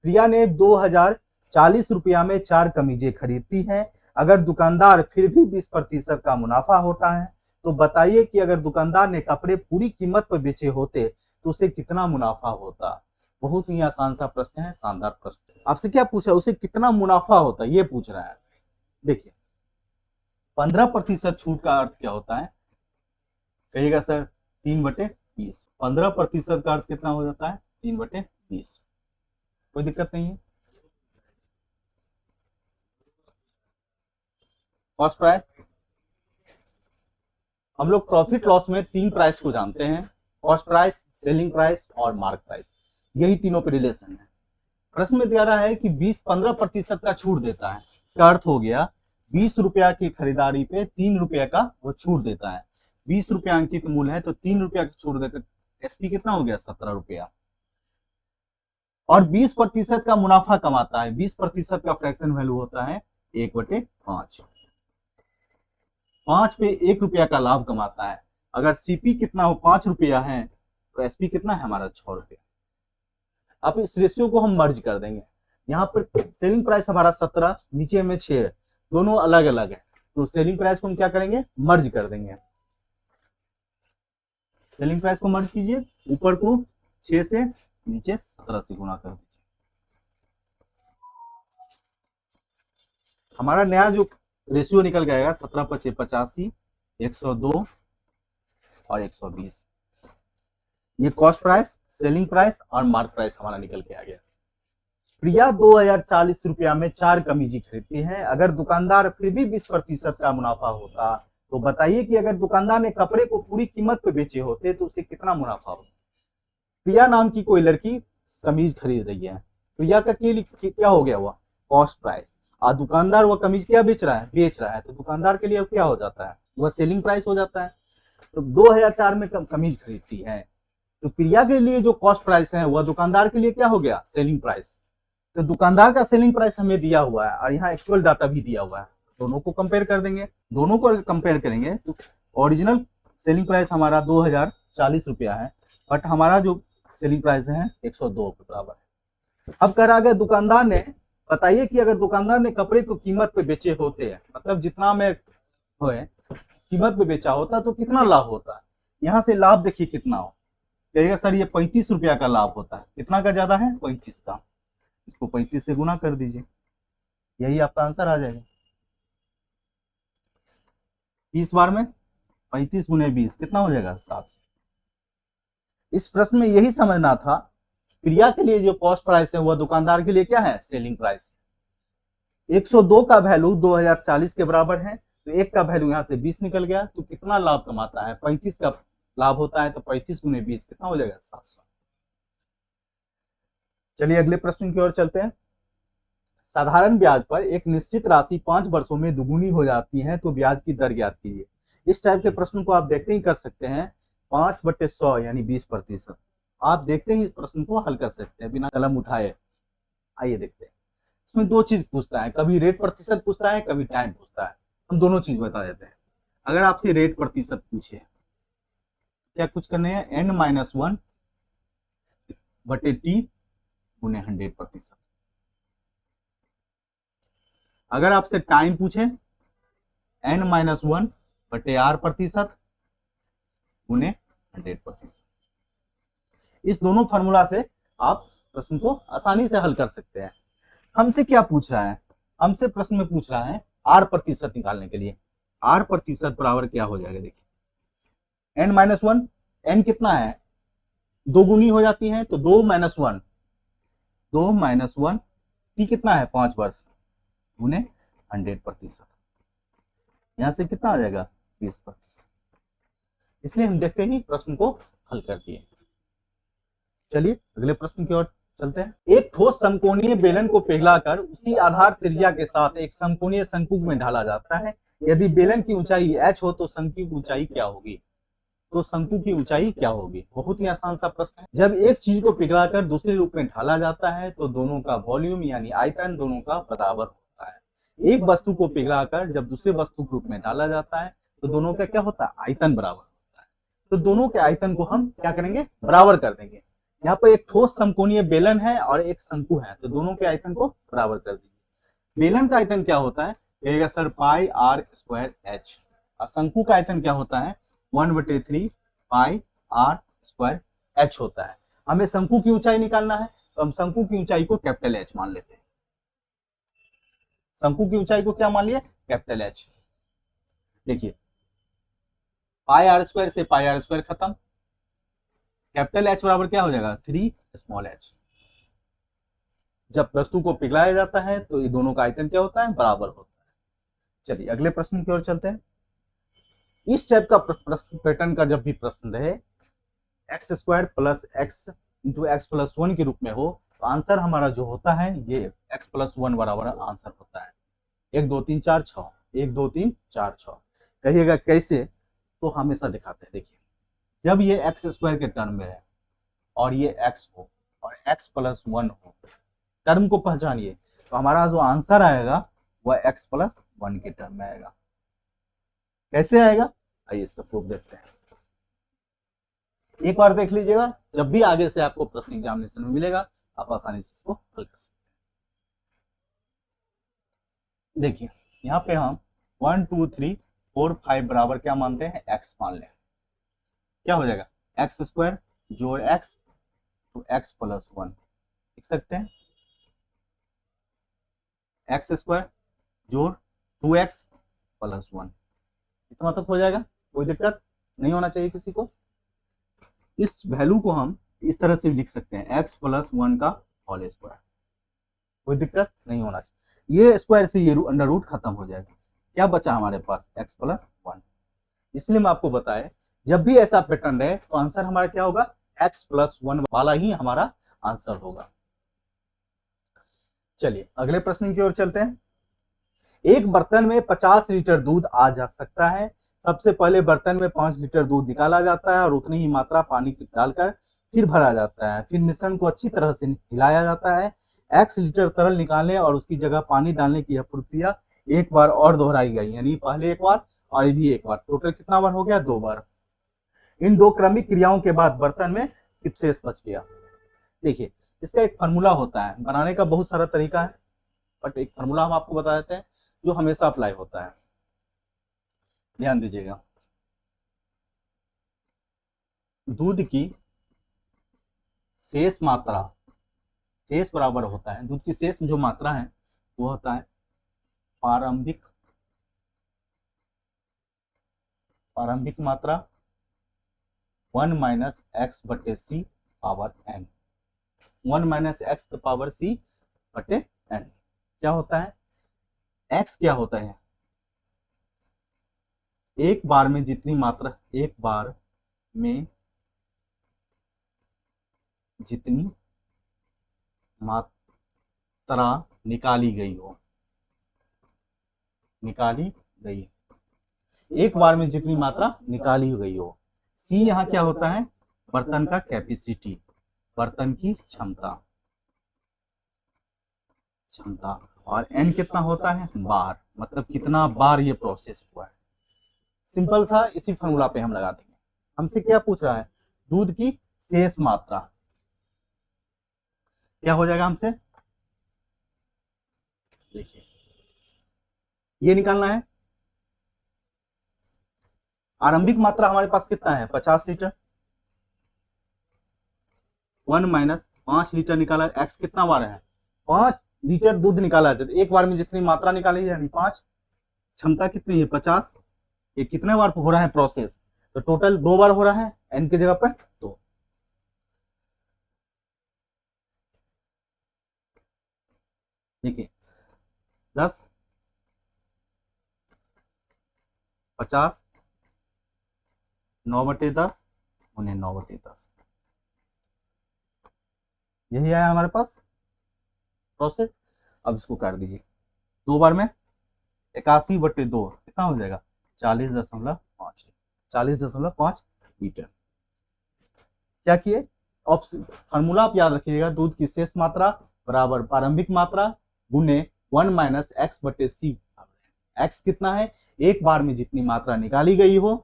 Speaker 1: प्रिया ने 2040 रुपया में 4 कमीजें खरीदती है। अगर दुकानदार फिर भी 20% का मुनाफा होता है तो बताइए कि अगर दुकानदार ने कपड़े पूरी कीमत पर बेचे होते तो उसे कितना मुनाफा होता। बहुत ही आसान सा प्रश्न है, शानदार प्रश्न। आपसे क्या पूछ रहा है, उसे कितना मुनाफा होता ये पूछ रहा है। देखिए 15% छूट का अर्थ क्या होता है, कहिएगा सर 3/20। 15% का अर्थ कितना हो जाता है, 3/20। कोई दिक्कत नहीं है। कॉस्ट प्राइस, हम लोग प्रॉफिट लॉस में 3 प्राइस को जानते हैं, कॉस्ट प्राइस, सेलिंग प्राइस और मार्क प्राइस। यही तीनों पे रिलेशन है। प्रश्न में दिया रहा है कि 15% का छूट देता है, इसका अर्थ हो गया 20 रुपया की खरीदारी पे 3 रुपया का वो छूट देता है। 20 रुपया अंकित मूल्य है तो 3 रुपया की छूट देकर एसपी कितना हो गया, 17 रुपया। और 20% का मुनाफा कमाता है। 20% का फ्रैक्शन वैल्यू होता है 1/5। 5 पे 1 रुपया का लाभ कमाता है। अगर सीपी कितना हो, 5 रुपया है, तो एसपी कितना है हमारा, 6 रुपया। अब इस रेशियो को हम मर्ज कर देंगे। यहाँ पर सेलिंग प्राइस हमारा 17, नीचे में 6, दोनों अलग अलग है, तो सेलिंग प्राइस को हम क्या करेंगे, मर्ज कर देंगे। सेलिंग प्राइस को मर्ज कीजिए, ऊपर को 6 से, नीचे 17 से गुणा कर दीजिए। हमारा नया जो रेशियो निकल जाएगा 17×5 = 85, 102 और 120। ये कॉस्ट प्राइस, सेलिंग प्राइस और मार्क प्राइस हमारा निकल के आ गया। प्रिया 2040 रुपया में 4 कमीज खरीदती है। अगर दुकानदार फिर भी 20% का मुनाफा होता तो बताइए कि अगर दुकानदार ने कपड़े को पूरी कीमत पे बेचे होते तो उसे कितना मुनाफा होता। प्रिया नाम की कोई लड़की कमीज खरीद रही है। प्रिया का क्या हो गया, हुआ कॉस्ट प्राइस, और दुकानदार वह कमीज क्या बेच रहा है, तो दुकानदार के लिए क्या हो जाता है, वह सेलिंग प्राइस हो जाता है। तो 2004 में कमीज खरीदती है, तो प्रिया के लिए जो कॉस्ट प्राइस है वह दुकानदार के लिए क्या हो गया, सेलिंग प्राइस। तो दुकानदार का सेलिंग प्राइस हमें दिया हुआ है और यहाँ एक्चुअल डाटा भी दिया हुआ है, दोनों को कंपेयर कर देंगे। दोनों को कंपेयर करेंगे तो ओरिजिनल सेलिंग प्राइस हमारा 2040 रुपया है, बट हमारा जो सेलिंग प्राइस है 102 के बराबर है। अब कह रहा है दुकानदार ने, बताइए कि अगर दुकानदार ने कपड़े को कीमत पे बेचे होते हैं, मतलब जितना में होए कीमत पे बेचा होता तो कितना लाभ होता। यहाँ से लाभ देखिए कितना हो, कहेगा सर ये 35 रुपया का लाभ होता है। कितना का ज्यादा है, 35 का। इसको 35 से गुना कर दीजिए, यही आपका आंसर आ जाएगा। 30 बार में 35 × 20 कितना हो जाएगा, 700। इस प्रश्न में यही समझना था, प्रिया के लिए जो कॉस्ट प्राइस है वह दुकानदार के लिए क्या है, सेलिंग प्राइस। 102 का वैल्यू 2040 के बराबर है, तो 1 का वैल्यू यहाँ से 20 निकल गया, तो कितना लाभ कमाता है, 35 का लाभ होता है, तो 35 × 20 कितना हो जाएगा, 700। चलिए अगले प्रश्न की ओर चलते हैं। साधारण ब्याज पर एक निश्चित राशि 5 वर्षों में दुगुनी हो जाती है तो ब्याज की दर ज्ञात कीजिए। इस टाइप के प्रश्न को आप देखते ही कर सकते हैं, 5/100 यानी 20%। आप देखते ही इस प्रश्न को हल कर सकते हैं बिना कलम उठाए। आइए देखते हैं। इसमें 2 चीज पूछता है, कभी रेट प्रतिशत पूछता है, कभी टाइम पूछता है। हम दोनों चीज बता देते हैं। अगर आपसे रेट प्रतिशत पूछे, क्या कुछ करने हैं, n-1/t × 100%। अगर आपसे टाइम पूछे, n-1/r% × 100%। इस दोनों फार्मूला से आप प्रश्न को आसानी से हल कर सकते हैं। हमसे क्या पूछ रहा है, हमसे प्रश्न में पूछ रहा है r% निकालने के लिए। r% बराबर क्या हो जाएगा, देखिए n-1, n कितना है, 2 गुनी हो जाती है, तो 2 - 1 t कितना है, 5 वर्ष × 100%। यहां से कितना आ जाएगा, 20%। इसलिए हम देखते ही प्रश्न को हल कर दिए। चलिए अगले प्रश्न की ओर चलते हैं। एक ठोस समकोणीय बेलन को पिघलाकर उसी आधार त्रिज्या के साथ एक समकोणीय शंकु में ढाला जाता है। यदि बेलन की ऊंचाई h हो तो शंकु की ऊंचाई क्या होगी, तो शंकु की ऊंचाई क्या होगी। बहुत ही आसान सा प्रश्न है। जब एक चीज को पिघलाकर दूसरे रूप में ढाला जाता है तो दोनों का वॉल्यूम यानी आयतन दोनों का बराबर होता है। एक वस्तु को पिघलाकर जब दूसरे वस्तु के रूप में डाला जाता है तो दोनों का क्या होता है, आयतन बराबर होता है। तो दोनों के आयतन को हम क्या करेंगे, बराबर कर देंगे। यहाँ पर एक ठोस समकोणीय बेलन है और एक शंकु है, तो दोनों के आयतन को बराबर कर दीजिए। बेलन का आयतन क्या होता है, कहेगा sir pi r square h, और शंकु का आयतन क्या होता है 1/3 पाई आर स्क्वायर एच होता है। हमें शंकु की ऊंचाई निकालना है, तो हम शंकु की ऊंचाई को कैपिटल एच मान लेते हैं। शंकु की ऊंचाई को क्या मान लिया, कैपिटल एच। देखिए पाई आर स्क्वायर से पाई आर स्क्वायर खत्म, कैपिटल एच बराबर क्या हो जाएगा 3 स्मॉल एच। जब वस्तु को पिघलाया जाता है तो ये दोनों का आयतन क्या होता है, बराबर होता है। चलिए अगले प्रश्न की ओर चलते हैं। इस टाइप का प्रश्न पैटर्न का जब भी प्रश्न रहे x square plus x into x plus 1 के रूप में हो, तो आंसर हमारा जो होता है ये एक्स प्लस 1 बराबर आंसर होता है 1 2 3 4 6, 1 2 3 4 6। कहिएगा कैसे, तो हमेशा दिखाते हैं। देखिए जब ये एक्स स्क्वायर के टर्म में है और ये एक्स हो और एक्स प्लस 1 हो, टर्म को पहचानिए, तो हमारा जो आंसर आएगा वह एक्स प्लस 1 के टर्म में आएगा। कैसे आएगा, आइए इसका प्रूफ देखते हैं। एक बार देख लीजिएगा, जब भी आगे से आपको प्रश्न एग्जामिनेशन में मिलेगा आप आसानी से इसको हल कर सकते हैं। देखिए यहाँ पे हम 1 2 3 4 5 बराबर क्या मानते हैं, एक्स मान लें। क्या हो जाएगा एक्स स्क्वायर जोड़ एक्स तो एक्स प्लस 1 लिख सकते हैं, एक्स स्क्वायर जोड़ 2x प्लस 1, इतना तक हो जाएगा, कोई दिक्कत नहीं होना चाहिए किसी को। इस वैल्यू को हम इस तरह से लिख सकते हैं x प्लस 1 का होल स्क्वायर, कोई दिक्कत नहीं होना चाहिए। ये स्क्वायर से ये अंडर रूट खत्म हो जाएगा, क्या बचा हमारे पास x प्लस 1। इसलिए मैं आपको बताया जब भी ऐसा पैटर्न रहे तो आंसर हमारा क्या होगा, x प्लस 1 वाला ही हमारा आंसर होगा। चलिए अगले प्रश्न की ओर चलते हैं। एक बर्तन में 50 लीटर दूध आ जा सकता है। सबसे पहले बर्तन में 5 लीटर दूध निकाला जाता है और उतनी ही मात्रा पानी डालकर फिर भरा जाता है। फिर मिश्रण को अच्छी तरह से हिलाया जाता है। x लीटर तरल निकालने और उसकी जगह पानी डालने की यह प्रक्रिया एक बार और दोहराई गई, यानी पहले एक बार और ये भी एक बार, टोटल कितना बार हो गया, 2 बार। इन 2 क्रमिक क्रियाओं के बाद बर्तन में कितना शेष बच गया। देखिए इसका एक फार्मूला होता है, बनाने का बहुत सारा तरीका है, बट एक फार्मूला हम आपको बता देते हैं जो हमेशा अप्लाई होता है, ध्यान दीजिएगा। दूध की शेष मात्रा, शेष बराबर होता है, दूध की शेष जो मात्रा है वो होता है प्रारंभिक मात्रा 1 माइनस एक्स बटे c power n, 1 minus x power c बटे एन। क्या होता है, x क्या होता है, एक बार में जितनी मात्रा, एक बार में जितनी मात्रा निकाली गई हो, निकाली गई, एक बार में जितनी मात्रा निकाली गई हो। c यहाँ क्या होता है, बर्तन का कैपेसिटी, बर्तन की क्षमता, और n कितना होता है, बार, मतलब कितना बार ये प्रोसेस हुआ है। सिंपल सा इसी फॉर्मूला पे हम लगा देंगे। हमसे क्या पूछ रहा है, दूध की शेष मात्रा, क्या हो जाएगा हमसे, देखिए ये निकालना है। आरंभिक मात्रा हमारे पास कितना है 50 लीटर, 1 माइनस 5 लीटर निकाला, x कितना बार है 5 लीटर दूध निकाला जाता है, एक बार में जितनी मात्रा निकाली यानी 5, क्षमता कितनी है 50, ये कितने बार हो रहा है प्रोसेस, तो टोटल 2 बार हो रहा है, n की जगह पर 2। देखिए 10 50 9/10 उन्हें 9/10, यही आया हमारे पास प्रोसेस। अब इसको काट दीजिए, 2 बार में 81/2 कितना हो जाएगा 40.5, 40.5 लीटर। क्या किए, फॉर्मूला आप याद रखिएगा, दूध की शेष मात्रा बराबर प्रारंभिक मात्रा गुने 1 माइनस एक्स बटे सी, x कितना है, एक बार में जितनी मात्रा निकाली गई हो,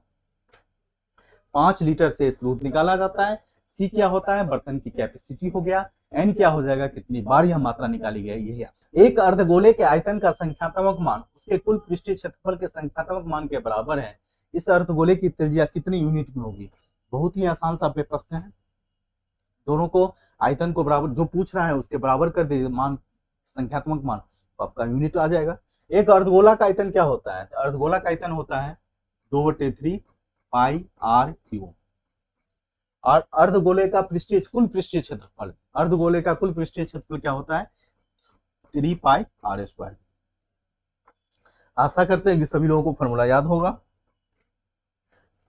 Speaker 1: 5 लीटर से दूध निकाला जाता है। c क्या होता है, बर्तन की कैपेसिटी हो गया। n क्या हो जाएगा, कितनी बार यह मात्रा निकाली गई, यही आपसे। एक अर्धगोले के आयतन का संख्यात्मक मान उसके कुल पृष्ठीय क्षेत्रफल के संख्यात्मक मान के बराबर है। इस अर्धगोले की त्रिज्या कितनी यूनिट में होगी। बहुत ही आसान सा प्रश्न है। दोनों को आयतन को बराबर जो पूछ रहा है उसके बराबर कर दीजिए मान, संख्यात्मक मान, तो आपका यूनिट आ जाएगा। एक अर्धगोला का आयतन क्या होता है, तो अर्धगोला का आयतन होता है 2/3 पाई आर क्यूब। और अर्धगोले का कुल पृष्ठीय क्षेत्रफल, अर्धगोले का कुल पृष्ठीय क्षेत्रफल क्या होता है, 3 पाई आर स्क्वायर। आशा करते हैं कि सभी लोगों को फॉर्मूला याद होगा।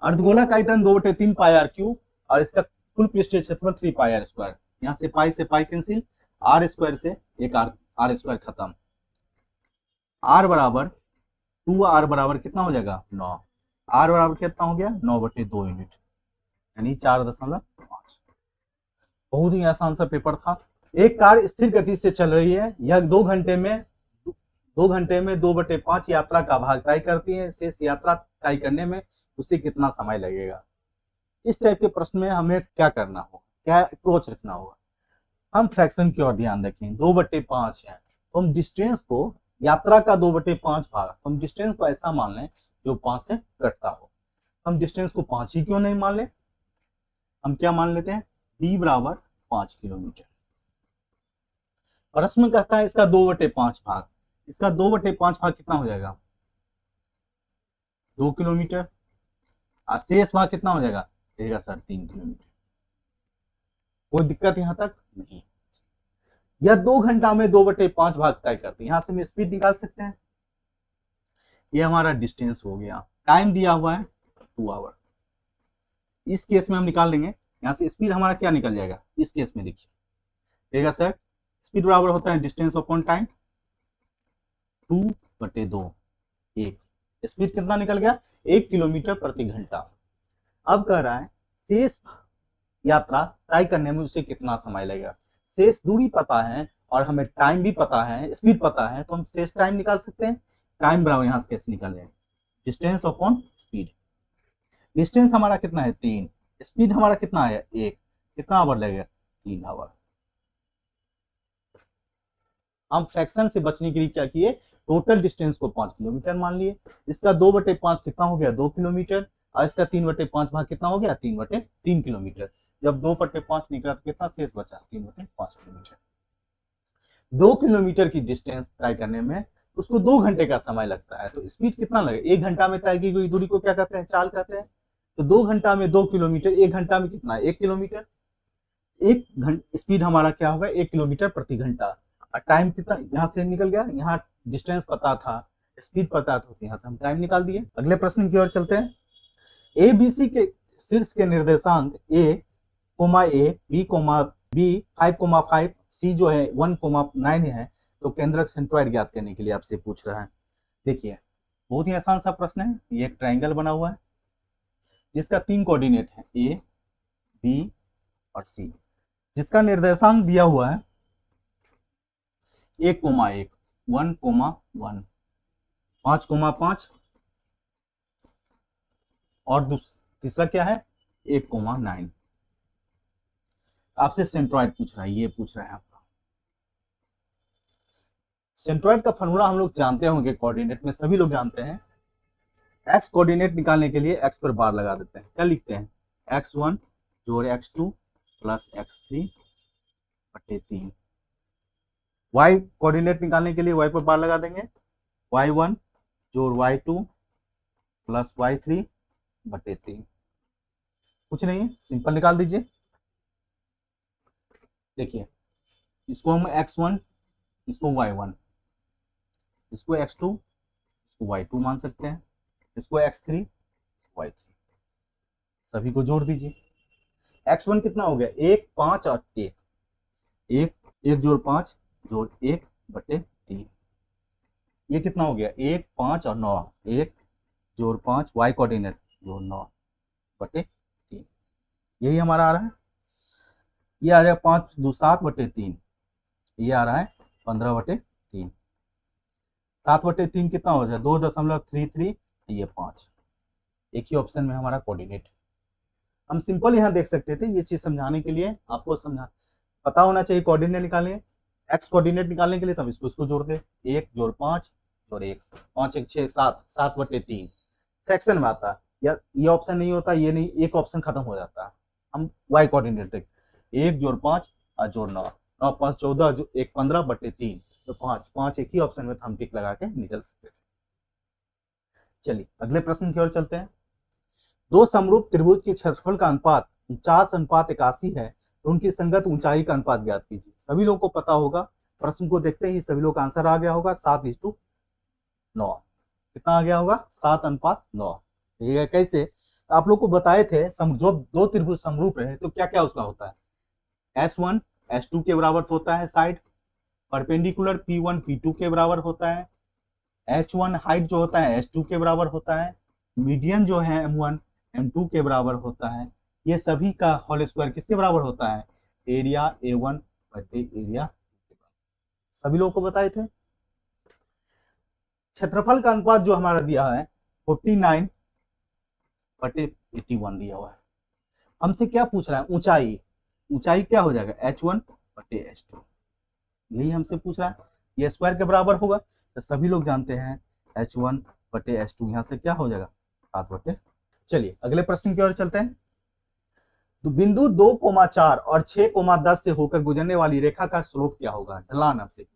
Speaker 1: अर्धगोला का आयतन 2/3 पाई आर क्यूब और इसका कुल पृष्ठीय क्षेत्रफल 3 पाई आर स्क्वायर। यहाँ से पाई कैंसिल, आर स्क्वायर से एक आर स्क्वायर खत्म। आर बराबर 2r बराबर कितना हो जाएगा, 9। आर बराबर कितना हो गया, 9/2 यूनिट, यानी 4.5। बहुत ही आसान सा पेपर था। एक कार स्थिर गति से चल रही है, यह 2 घंटे में 2/5 यात्रा का भाग तय करती है। शेष यात्रा तय करने में उसे कितना समय लगेगा। इस टाइप के प्रश्न में हमें क्या करना होगा, क्या अप्रोच रखना होगा। हम फ्रैक्शन की ओर ध्यान रखें, 2/5 है तो हम डिस्टेंस को, यात्रा का 2/5 भाग, तो हम डिस्टेंस को ऐसा मान लें जो 5 से कटता हो। हम डिस्टेंस को 5 ही क्यों नहीं मान ले, हम क्या मान लेते हैं, d बराबर 5 किलोमीटर। प्रश्न कहता है इसका 2/5 भाग, इसका 2/5 भाग कितना हो जाएगा, 2 किलोमीटर। और शेष भाग कितना हो जाएगा, रहेगा सर 3 किलोमीटर। कोई दिक्कत यहां तक नहीं। यह 2 घंटा में 2/5 भाग तय करते हैं। यहां से हम स्पीड निकाल सकते हैं। ये हमारा डिस्टेंस हो गया। टाइम दिया हुआ है 2 आवर। इस केस में हम निकाल लेंगे, यहाँ से स्पीड हमारा क्या निकल जाएगा, इस केस में देखिए रहेगा सर, स्पीड बराबर होता है डिस्टेंस अपॉन टाइम, 2/2। एक स्पीड कितना निकल गया, 1 किलोमीटर प्रति घंटा। अब कह रहा है शेष यात्रा तय करने में उसे कितना समय लगेगा। शेष दूरी पता है और हमें टाइम भी पता है, स्पीड पता है, तो हम शेष टाइम निकाल सकते हैं। टाइम बराबर यहाँ से कैसे निकल जाएगा, डिस्टेंस अपॉन स्पीड। डिस्टेंस हमारा कितना है 3, स्पीड हमारा कितना है 1, कितना आवर लगेगा 3 आवर। हम फ्रैक्शन से बचने के लिए क्या किए, टोटल डिस्टेंस को 5 किलोमीटर मान लिए। इसका 2/5 कितना हो गया, 2 किलोमीटर, और इसका 3/5 भाग कितना हो गया, 3 किलोमीटर। जब 2/5 निकला तो कितना शेष बचा, 3/5 किलोमीटर। 2 किलोमीटर की डिस्टेंस तय करने में उसको 2 घंटे का समय लगता है, तो स्पीड कितना लगेगा, 1 घंटा में तय की गई दूरी को क्या कहते हैं, चाल कहते हैं। तो 2 घंटा में 2 किलोमीटर, 1 घंटा में कितना, 1 किलोमीटर। 1 घंटा स्पीड हमारा क्या होगा, 1 किलोमीटर प्रति घंटा। और टाइम कितना यहाँ से निकल गया, यहाँ डिस्टेंस पता था, स्पीड पता था, यहाँ से हम टाइम निकाल दिए। अगले प्रश्न की ओर चलते हैं। ABC के शीर्ष के निर्देशांक A, B, B 5,5, C जो है 1,9 है, तो केंद्रक सेंट्रॉइड ज्ञात करने के लिए आपसे पूछ रहा है। देखिए बहुत ही आसान सा प्रश्न है। ये एक ट्रायंगल बना हुआ है जिसका 3 कोऑर्डिनेट है, A, B और C, जिसका निर्देशांक दिया हुआ है 1,1, 1,1, 5,5 और तीसरा क्या है 1,9। आपसे सेंट्रॉइड पूछ रहा है, ये पूछ रहा है आपका। सेंट्रॉइड का फॉर्मूला हम लोग जानते होंगे, कोऑर्डिनेट में सभी लोग जानते हैं। एक्स कोऑर्डिनेट निकालने के लिए एक्स पर बार लगा देते हैं, क्या लिखते हैं, x1 जोड़ x2 plus x3/3। y coordinate निकालने के लिए y पर बार लगा देंगे, y1 जोड़ y2 प्लस y3/3। कुछ नहीं है, सिंपल निकाल दीजिए। देखिए इसको हम x1, इसको y1, इसको x2, इसको y2 मान सकते हैं, इसको x3, इसको y3, सभी को जोड़ दीजिए। x1 कितना हो गया, 1, 5 और 1, 1 जोड़ 5 जोड़ 1/3। ये कितना हो गया, 1, 5 और 9, 1 जोड़ 5 y कोऑर्डिनेट जोड़ 9/3। यही हमारा आ रहा है। ये आ जाएगा 5 2 7/3, ये आ रहा है 15/3। 7/3 कितना हो जाए 2.33, ये 5। एक ही ऑप्शन में हमारा कोऑर्डिनेट। हम सिंपल यहाँ देख सकते थे, ये चीज समझाने के लिए आपको पता होना चाहिए कोऑर्डिनेट निकालने, एक्स कोऑर्डिनेट निकालने के लिए, तब इसको जोड़ दे, 1 जोड़ 5 जोड़ 1, 5 1 6 7, 7/3 फ्रैक्शन में आता है। या ये ऑप्शन नहीं होता, ये नहीं, एक ऑप्शन खत्म हो जाता है। हम वाई कोऑर्डिनेट देख, 1 जोड़ 5 और जोड़ 9, 9 5 14 जो 1 15/3, तो 5 5 एक ही ऑप्शन में हम टिक लगा के निकल सकते थे। चलिए अगले प्रश्न की ओर चलते हैं। दो समरूप त्रिभुज के क्षेत्रफल का अनुपात 49:81 है, तो उनकी संगत ऊंचाई का अनुपात ज्ञात कीजिए। सभी लोगों को पता होगा, प्रश्न को देखते ही सभी लोग का आंसर आ गया होगा, 7:9। कितना आ गया होगा, 7:9। ये कैसे, तो आप लोग को बताए थे जो दो त्रिभुज समरूप रहे तो क्या क्या उसका होता है, S1 S2 के बराबर होता है साइड, परपेंडिकुलर P1 P2 के बराबर होता है, H1 हाइट जो होता है H2 के बराबर होता है, मीडियन जो है M1 M2 के बराबर होता है। ये सभी का होल स्क्वायर किसके बराबर होता है, एरिया A1 बटे एरिया, सभी लोगों को बताए थे। क्षेत्रफल का अनुपात जो हमारा दिया है 49/81 दिया हुआ है। हमसे क्या पूछ रहा है, ऊंचाई, ऊंचाई क्या हो जाएगा H1 बटे H2, यही हमसे पूछ रहा है। ये स्क्वायर के बराबर होगा, तो सभी लोग जानते हैं H1 बटे H2 यहाँ से क्या हो जाएगा 7/। चलिए अगले प्रश्न की ओर चलते हैं। तो बिंदु 2,4 और 6,10 से होकर गुजरने वाली रेखा का स्लोप क्या होगा, ढलान आपसे।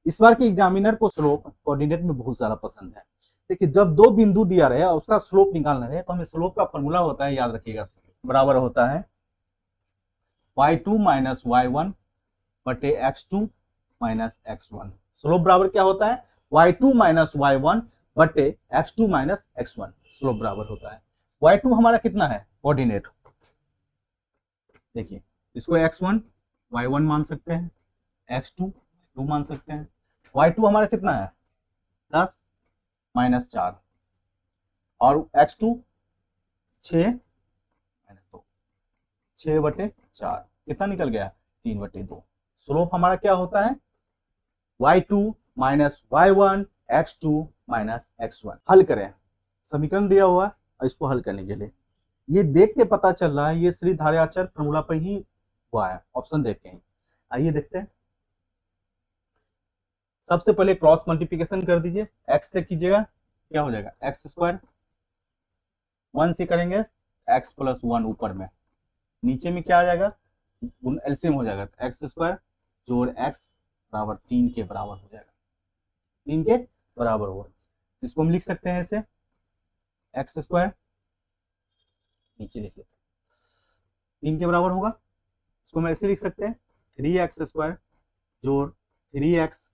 Speaker 1: इस बार के एग्जामिनर को स्लोप कोऑर्डिनेट में बहुत ज्यादा पसंद है। देखिए जब दो बिंदु दिया रहे उसका स्लोप निकालना रहे, तो हमें स्लोप का फॉर्मूला होता है, याद रखिएगा, बराबर होता है y2 माइनस y1 बटे x2 माइनस x1। स्लोप बराबर क्या होता है, y2 माइनस y1 बटे x2 माइनस x1, स्लोप बराबर होता है। y2 हमारा कितना है कोऑर्डिनेट, देखिए इसको x1 y1 मान सकते हैं, x2 2 मान सकते हैं। y2 हमारा कितना है 10 माइनस 4, और x2 6 माइनस 2, 6/4 कितना निकल गया 3/2। स्लोप हमारा क्या होता है y2 minus y1 x2 minus x1। हल करें, समीकरण दिया हुआ है, इसको हल करने के लिए ये देख के पता चल रहा है ये श्री धार्याचर फॉर्मूला पर ही हुआ है, ऑप्शन देख के ही। आइए देखते हैं। सबसे पहले क्रॉस मल्टीप्लिकेशन कर दीजिए, x से कीजिएगा क्या हो जाएगा x², 1 से करेंगे x + 1 ऊपर में, नीचे में क्या आ जाएगा एलसीएम हो जाएगा, x² जोड़ x बराबर 3 के बराबर हो जाएगा, 3 के बराबर होगा। इसको हम लिख सकते हैं ऐसे, x² नीचे लिख लेते हैं 3 के बराबर होगा। इसको हम ऐसे लिख सकते हैं 3x² जोड़ 3x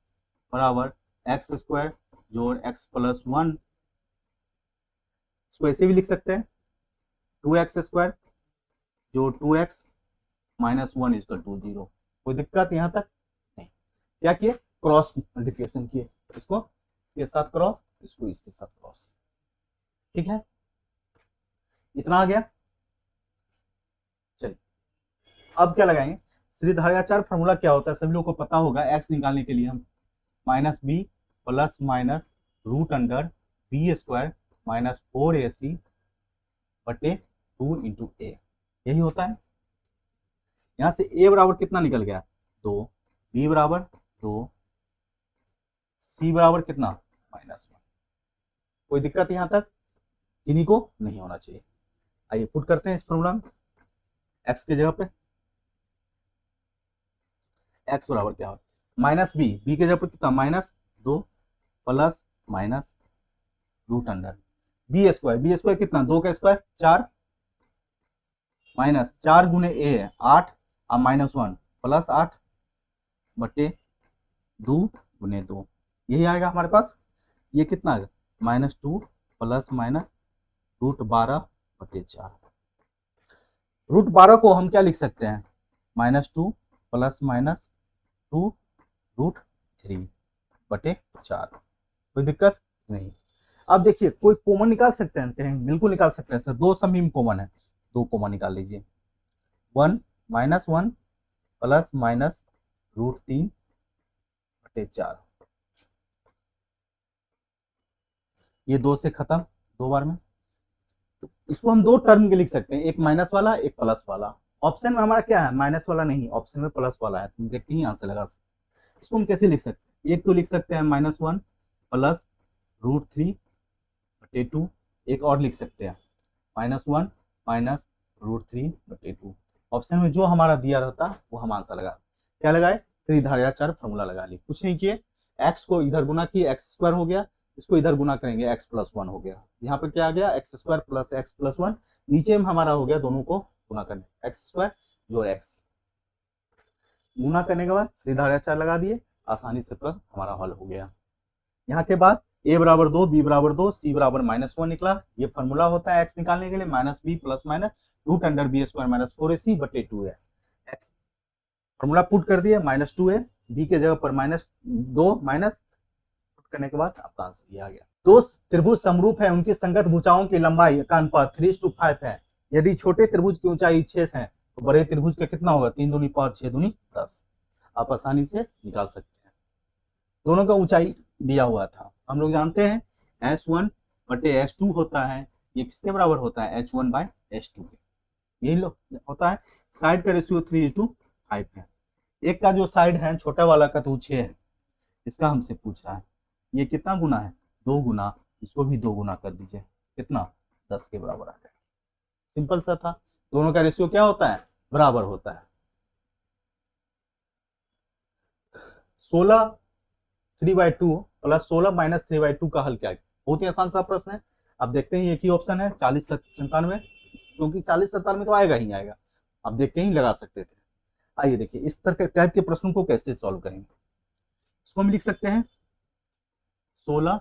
Speaker 1: बराबर x² जोड़ x + 1। इसको ऐसे भी लिख सकते हैं 2x² जोड़ 2x माइनस 1 = 0। कोई दिक्कत यहाँ तक नहीं। क्या किए, क्रॉस मल्टीप्लिकेशन किए, इसको इसके साथ क्रॉस, इसको इसके साथ क्रॉस, ठीक है, इतना आ गया। चलिए अब क्या लगाएंगे, श्री धार्याचार फॉर्मूला क्या होता है सभी लोगों को पता होगा। x निकालने के लिए हम -b plus minus √b² minus 4ac बटे 2 × a, यही होता है। यहां से a बराबर कितना निकल गया 2, b बराबर 2, c बराबर कितना -1। कोई दिक्कत यहां तक किन्हीं को नहीं होना चाहिए। आइए पुट करते हैं इस फॉर्मूला में, x की जगह पे x बराबर क्या हो -b, b की जगह पर कितना -2 प्लस माइनस √b² कितना 2 का स्क्वायर 4 माइनस 4 गुने a है 8 और -1 प्लस 8 बटे 2 गुने 2, यही आएगा हमारे पास। ये कितना आएगा -2 प्लस माइनस √12/4। √12 को हम क्या लिख सकते हैं -2 प्लस माइनस 2√3/4। कोई दिक्कत नहीं। अब देखिए कोई कॉमन निकाल सकते हैं, कहें बिल्कुल निकाल सकते हैं सर, 2 समीम कॉमन है, 2 कॉमन निकाल लीजिए, 1 -1 प्लस माइनस √3/4। ये 2 से खत्म, 2 बार में। तो इसको हम 2 टर्म के लिख सकते हैं, एक माइनस वाला एक प्लस वाला। ऑप्शन में हमारा क्या है, माइनस वाला नहीं, ऑप्शन में प्लस वाला है, तुम देखते ही यहाँ से लगा सकते हैं। इसको हम कैसे लिख सकते हैं, एक तो लिख सकते हैं -1 प्लस √3/2, एक और लिख सकते हैं -1 माइनस √3/2। ऑप्शन में जो हमारा दिया रहता वो हम आंसर लगा, क्या लगाए, त्रिधार्याचार फॉर्मूला लगा ली, कुछ नहीं किए। एक्स को इधर गुना किए, x² हो गया, इसको इधर गुना करेंगे x+1 हो गया। यहाँ पे क्या आ गया, x² प्लस x+1, नीचे में हमारा हो गया दोनों को गुना करने, x² जोड़ x, गुना करने के बाद त्रिधार्याचार लगा दिए, आसानी से प्लस हमारा हल हो गया। यहाँ के बाद a बराबर 2, b बराबर 2, c बराबर -1 निकला। ये फॉर्मूला होता है x निकालने के लिए, -b plus minus √b² - 4ac/2 है। x फॉर्मूला पुट कर दिए, -2a, b के जगह पर -2 माइनस पुट करने के बाद आपका आंसर ये आ गया। दो त्रिभुज समरूप है, उनकी संगत भुजाओं की लंबाई का अनुपात 3:5 है। यदि छोटे त्रिभुज की ऊंचाई 6 है तो बड़े त्रिभुज का कितना होगा, 3 दूनी 5, 6 दूनी 10। आप आसानी से निकाल सकते हैं। दोनों का ऊंचाई दिया हुआ था, हम लोग जानते हैं h1/h2 होता है, ये किसके बराबर होता है, h1/h2 के, यही लो होता है। साइड का रेशियो 3:5 है। एक का जो साइड है छोटा वाला का तो 6 है, इसका हमसे पूछ रहा है ये कितना गुना है, 2 गुना, इसको भी 2 गुना कर दीजिए, कितना, 10 के बराबर आ जाएगा। सिंपल सा था, दोनों का रेशियो क्या होता है, बराबर होता है। 16 3/2 प्लस 16 माइनस 3/2 का हल क्या है, बहुत ही आसान सा प्रश्न है। आप देखते हैं एक ही ऑप्शन है 4097, क्योंकि 4097 तो आएगा ही आएगा, आप देख के ही लगा सकते थे। आइए देखिए इस तरह के टाइप के प्रश्नों को कैसे सॉल्व करेंगे। इसको हम लिख सकते हैं 16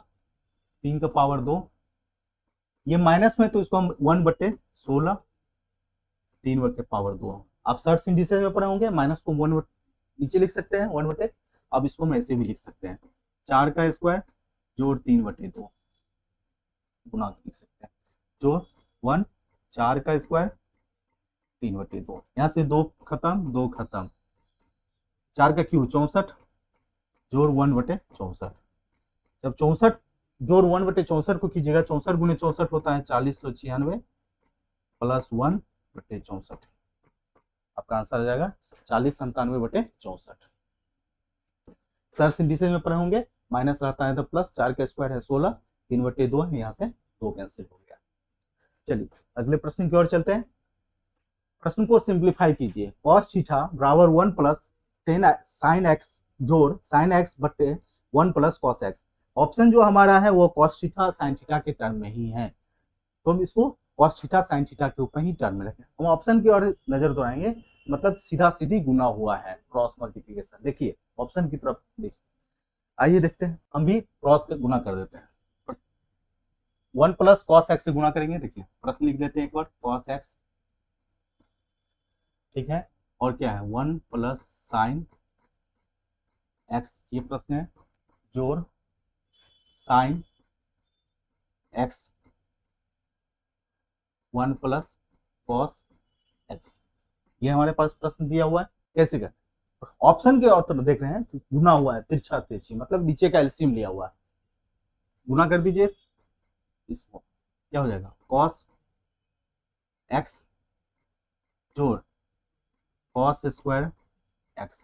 Speaker 1: 3 का पावर 2, ये माइनस में तो इसको हम 1/16 3/2। आप सर्च इंडिसेस में पढ़े होंगे, माइनस को 1 नीचे लिख सकते हैं 1/, अब इसको हम ऐसे भी लिख सकते हैं 4 का स्क्वायर जोड़ 3/2 गुना लिख सकते हैं, जोड़ 1 4 का स्क्वायर 3/2, यहाँ से 2 खत्म 2 खत्म, 4 का क्यूब 64 जोड़ 1/64। जब 64 जोड़ 1/64 को कीजिएगा, 64 गुने 64 होता है 4096 प्लस 1/64, आपका आंसर आ जाएगा 4097/64। सर्च इंडिसेस में पढ़े होंगे, माइनस रहता है तो प्लस, 4 का स्क्वायर है 16, 3/2 है, यहाँ से 2 कैंसिल हो गया। चलिए अगले प्रश्न की ओर चलते हैं। प्रश्न को सिंप्लीफाई कीजिए, cos थीटा बराबर 1 प्लस sin x जोड़ sin x/1 plus cos x। Option जो हमारा है वो cos थीटा sin थीटा के टर्म में ही है, तो हम इसको cos थीटा sin थीटा के ऊपर ही टर्म में रखें। हम ऑप्शन की ओर नजर दौड़ाएंगे, मतलब सीधा सीधी गुना हुआ है, क्रॉस मल्टीप्लिकेशन। देखिए ऑप्शन की तरफ देखिए, आइए देखते हैं, हम भी क्रॉस का गुना कर देते हैं, 1 प्लस cos x से गुना करेंगे। देखिए प्रश्न लिख देते हैं एक बार, cos x, ठीक है, और क्या है 1 प्लस साइन x, ये प्रश्न है, जोड़ sine x 1 plus cos x, ये हमारे पास प्रश्न दिया हुआ है। कैसे करें, ऑप्शन के और तरफ देख रहे हैं तो गुना हुआ है, तिरछा तिरछी, मतलब नीचे का एलसीएम लिया हुआ है, गुना कर दीजिए, इसको क्या हो जाएगा, cos x जोड़ cos स्क्वायर x,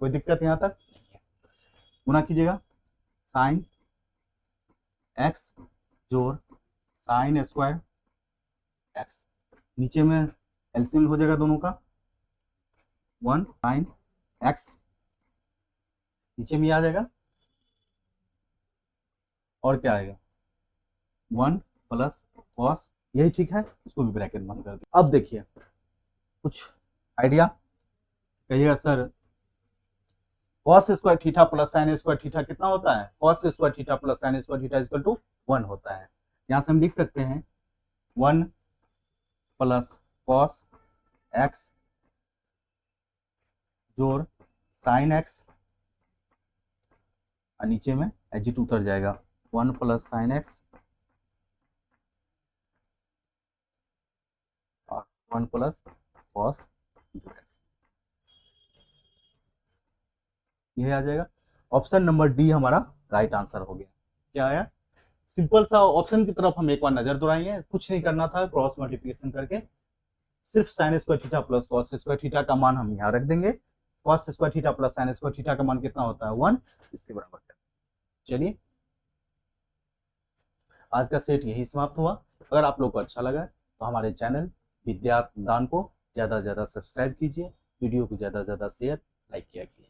Speaker 1: कोई दिक्कत यहाँ तक, गुना कीजिएगा साइन x जोड़ साइन स्क्वायर x, नीचे में एलसीएम हो जाएगा दोनों का, 1 साइन x नीचे में आ जाएगा, और क्या आएगा 1 प्लस cos, यही ठीक है, इसको भी ब्रैकेट बंद कर दिया। अब देखिए कुछ आइडिया, कहिएगा sir cos square theta plus sine square theta कितना होता है, cos square theta plus sine square theta equal to 1 होता है। यहाँ से हम लिख सकते हैं 1 प्लस cos x जोड़ साइन x, और नीचे में एजिट उतर जाएगा 1 प्लस साइन x और 1 प्लस cos x, यह आ जाएगा। ऑप्शन नंबर डी हमारा राइट आंसर हो गया। क्या आया, सिंपल सा ऑप्शन की तरफ हम एक बार नजर दौड़ाएंगे, कुछ नहीं करना था, क्रॉस मल्टीप्लिकेशन करके सिर्फ sign square theta plus cos square theta का मान हम यहाँ रख देंगे। Cos square theta plus sine square theta का मान कितना होता है 1, इसके बराबर है। चलिए आज का सेट यही समाप्त हुआ। अगर आप लोग को अच्छा लगा तो हमारे चैनल विद्यादान को ज्यादा से ज्यादा सब्सक्राइब कीजिए, वीडियो को ज्यादा से ज्यादा शेयर लाइक किया कीजिए।